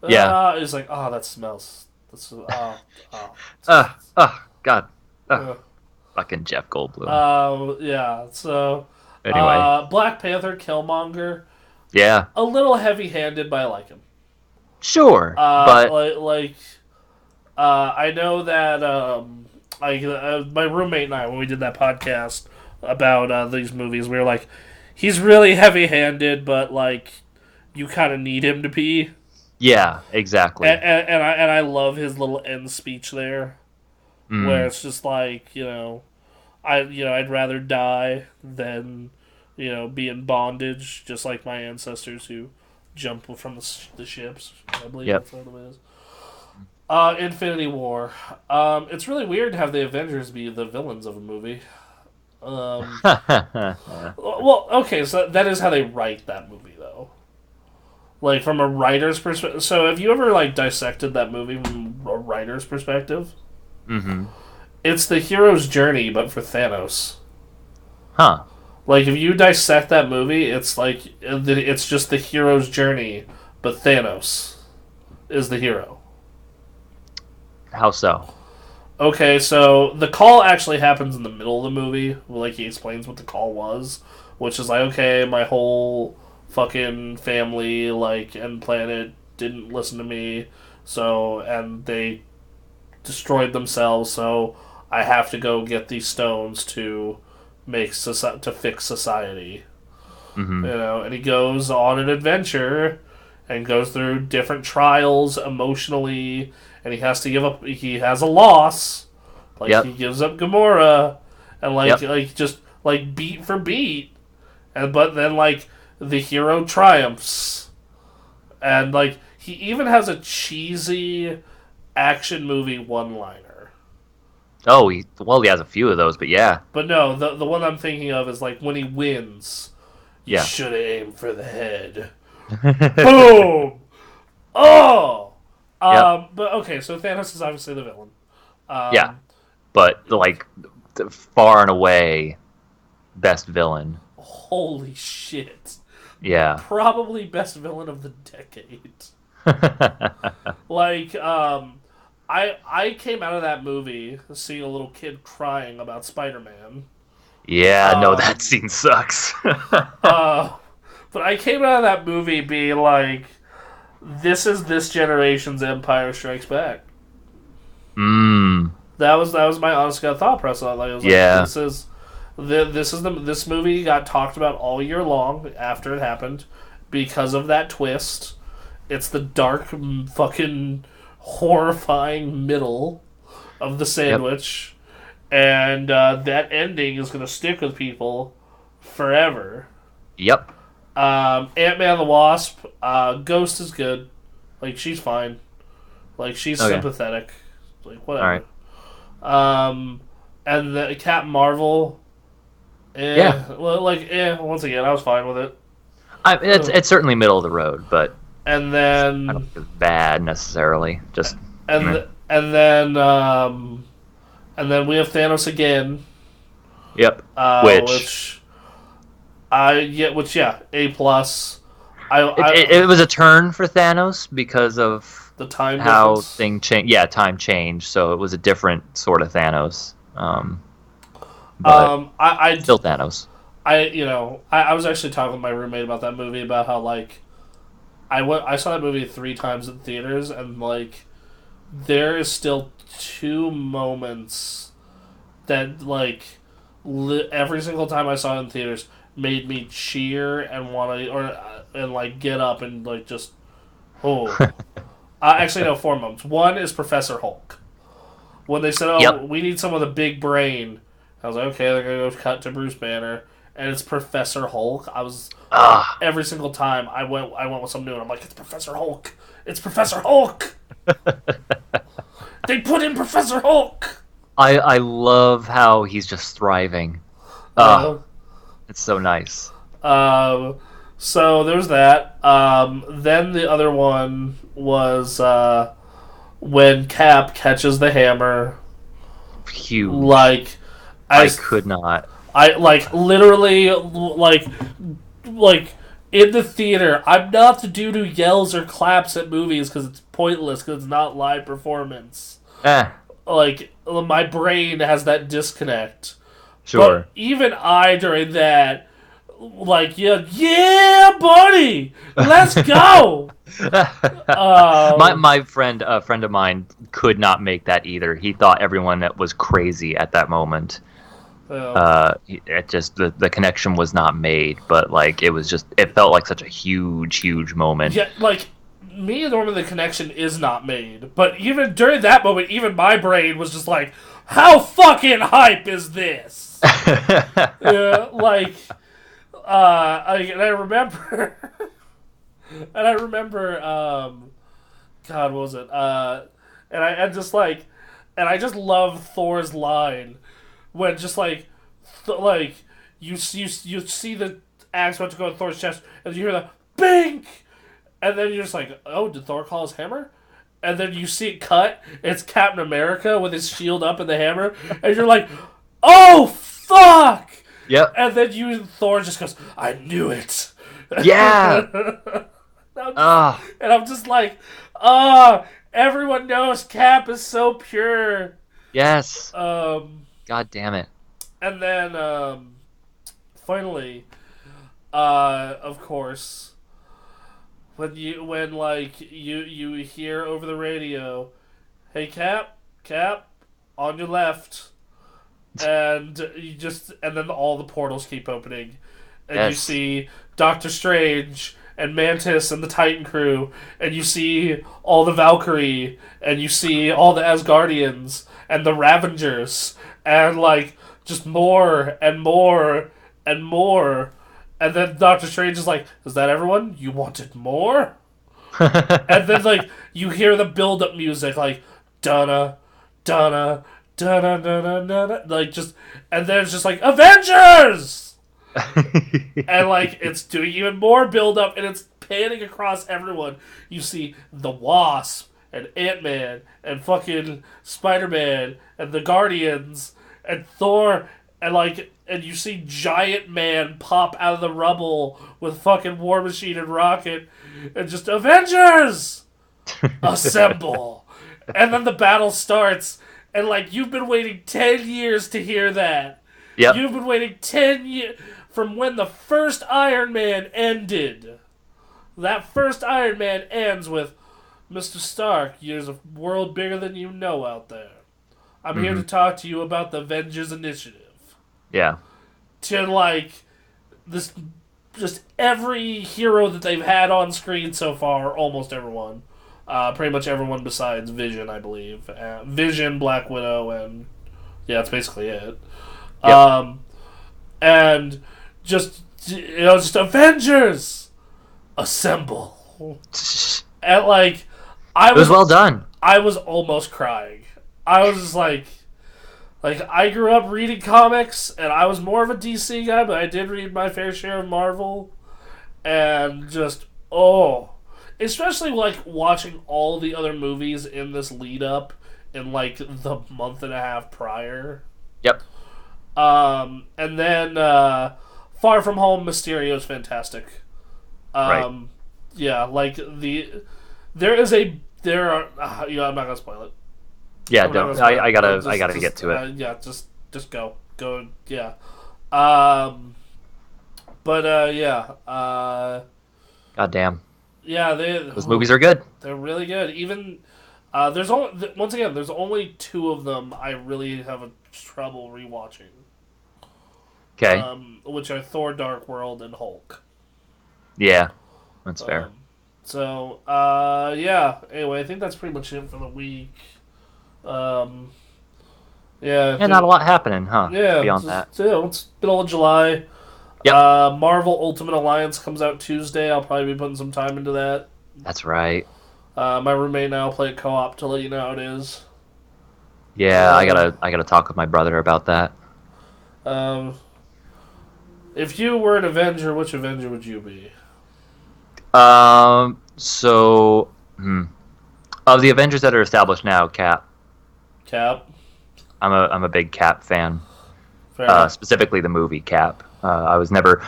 B: Yeah.
A: It's like, oh, that smells. That's
B: God. Fucking Jeff Goldblum.
A: Yeah. So
B: Anyway.
A: Black Panther, Killmonger.
B: Yeah.
A: A little heavy-handed, but I like him.
B: Sure. But
A: I know that my roommate and I, when we did that podcast about these movies, we were like, he's really heavy-handed, but like you kind of need him to be.
B: yeah, exactly.
A: And I love his little end speech there, where it's just like I'd rather die than be in bondage, just like my ancestors who jump from the ships. I believe that's what it is. Infinity War. It's really weird to have the Avengers be the villains of a movie. Well, okay, so that is how they write that movie, though. Like, from a writer's perspective. So, have you ever, like, dissected that movie from a writer's perspective?
B: Mm-hmm.
A: It's the hero's journey, but for Thanos.
B: Huh.
A: Like, if you dissect that movie, it's like, it's just the hero's journey, but Thanos is the hero.
B: How so?
A: Okay, so the call actually happens in the middle of the movie. Like, he explains what the call was, which is like, okay, my whole fucking family, like, and planet didn't listen to me, so, and they destroyed themselves, so I have to go get these stones to to fix society.
B: Mm-hmm.
A: And he goes on an adventure and goes through different trials emotionally, and he has to give up. He has a loss, like he
B: Yep.
A: gives up Gamora, and
B: Yep.
A: just like beat for beat, and but then like the hero triumphs, and like he even has a cheesy action movie one liner.
B: Oh, he has a few of those, but yeah,
A: But no, the one I'm thinking of is like when he wins. You
B: yeah.
A: should have aimed for the head. Boom! Oh!
B: Yep.
A: But okay, so Thanos is obviously the villain.
B: Yeah,
A: Um,
B: but like far and away best villain.
A: Holy shit.
B: Yeah.
A: Probably best villain of the decade. Like, I came out of that movie seeing a little kid crying about Spider-Man.
B: Yeah, no, that
A: Um,
B: scene sucks.
A: uh, but I came out of that movie being like, this is this generation's Empire Strikes Back.
B: Mmm.
A: That was my honest God thought process. Like, I was like,
B: Yeah.
A: this movie got talked about all year long after it happened because of that twist. It's the dark, fucking horrifying middle of the
B: Yep.
A: sandwich, and that ending is gonna stick with people forever.
B: Yep.
A: Ant-Man and the Wasp, Ghost is good. Like, she's fine. Like, she's
B: Okay.
A: sympathetic. Like,
B: All
A: whatever.
B: right.
A: Um, and the Captain Marvel,
B: Yeah.
A: once again, I was fine with it.
B: It's certainly middle of the road, but
A: And
B: I don't
A: then,
B: think it's bad necessarily. Just meh.
A: and then, and then we have Thanos again,
B: Yep. Which
A: which yeah, A plus.
B: it was a turn for Thanos because of
A: The time
B: how
A: difference.
B: thing changed. Yeah, time changed, so it was a different sort of Thanos. But
A: I
B: still Thanos.
A: I was actually talking with my roommate about that movie about how like I saw that movie 3 times in theaters, and like there is still 2 moments that like every single time I saw it in theaters made me cheer and want to or and like get up and like just oh actually no 4 moments. One is Professor Hulk when they said,
B: Yep.
A: "Oh, we need someone with a big brain." I was like, "Okay, they're gonna go cut to Bruce Banner." And it's Professor Hulk. I was like,
B: Ah.
A: every single time I went with something new, and I'm like, it's Professor Hulk. It's Professor Hulk. They put in Professor Hulk.
B: I love how he's just thriving. Ah,
A: Uh,
B: it's so nice.
A: um, so there's that. Then the other one was when Cap catches the hammer.
B: Huge.
A: Like,
B: I
A: I,
B: could not.
A: I like literally like in the theater. I'm not the dude who yells or claps at movies because it's pointless because it's not live performance.
B: Eh,
A: Like my brain has that disconnect.
B: sure.
A: But even I during that, like yeah, buddy, let's go. Um,
B: My friend, a friend of mine, could not make that either. He thought everyone that was crazy at that moment.
A: um,
B: It just the connection was not made, but like it felt like such a huge moment.
A: yeah, like me and Norman, the connection is not made. But even during that moment, even my brain was just like, "How fucking hype is this?" Like, and I remember, and I remember, God, what was it? And just like, and I just love Thor's line when just like, you see the axe about to go in Thor's chest, and you hear the bink, and then you're just like, oh, did Thor call his hammer? And then you see it cut. It's Captain America with his shield up and the hammer, and you're like, oh fuck!
B: Yep.
A: And then Thor just goes, I knew it.
B: Yeah.
A: And
B: Ah.
A: I'm just like, everyone knows Cap is so pure.
B: Yes.
A: Um,
B: God damn it.
A: and then finally, of course, when like you hear over the radio, hey Cap, Cap, on your left, and then all the portals keep opening, and you
B: Yes.
A: see Doctor Strange and Mantis and the Titan crew, and you see all the Valkyrie, and you see all the Asgardians and the Ravengers, and like just more and more and more, and then Doctor Strange is like, "Is that everyone? You wanted more?" And then like you hear the build-up music like, "Donna, Donna, Donna, Donna, Donna," like just, and then it's just like Avengers. And like it's doing even more build up and it's panning across everyone. You see the Wasp and Ant-Man and fucking Spider-Man and the Guardians and Thor and you see Giant Man pop out of the rubble with fucking War Machine and Rocket and just Avengers assemble. And then the battle starts and like you've been waiting 10 years to hear that.
B: Yep.
A: You've been waiting 10 years from when the first Iron Man ended. That first Iron Man ends with, "Mr. Stark, there's a world bigger than you know out there. I'm here to talk to you about the Avengers Initiative."
B: Yeah.
A: To like this, just every hero that they've had on screen so far, almost everyone, pretty much everyone besides Vision, I believe. Vision, Black Widow, and yeah, that's basically it.
B: Yep.
A: And just just Avengers assemble. And like
B: It was well done.
A: I was almost crying. I was just like I grew up reading comics and I was more of a DC guy, but I did read my fair share of Marvel. And just especially like watching all the other movies in this lead up in like the month and a half prior.
B: Yep.
A: And then Far From Home, Mysterio's fantastic.
B: Right.
A: Yeah, like I'm not gonna spoil it.
B: Yeah,
A: I'm not
B: don't.
A: gonna spoil it.
B: I gotta get to it.
A: Yeah, just go, yeah. Yeah.
B: God damn.
A: Yeah,
B: Those movies are good.
A: They're really good. Even there's only two of them I really have a trouble rewatching.
B: Okay.
A: Which are Thor: Dark World and Hulk.
B: Yeah, that's fair.
A: Yeah. Anyway, I think that's pretty much it for the week. Yeah.
B: And not a lot happening, huh?
A: Yeah.
B: Beyond that.
A: Yeah, it's middle of July.
B: Yep.
A: Marvel Ultimate Alliance comes out Tuesday. I'll probably be putting some time into that.
B: That's right.
A: My roommate and I will play it co-op to let you know how it is.
B: Yeah, I gotta talk with my brother about that.
A: If you were an Avenger, which Avenger would you be?
B: So, of the Avengers that are established now, Cap.
A: Cap.
B: I'm a big Cap fan.
A: Fair enough.
B: Specifically the movie Cap. I was never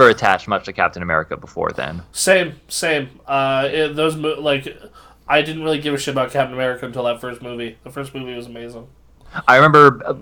B: attached much to Captain America before then.
A: Same. I didn't really give a shit about Captain America until that first movie. The first movie was amazing.
B: I remember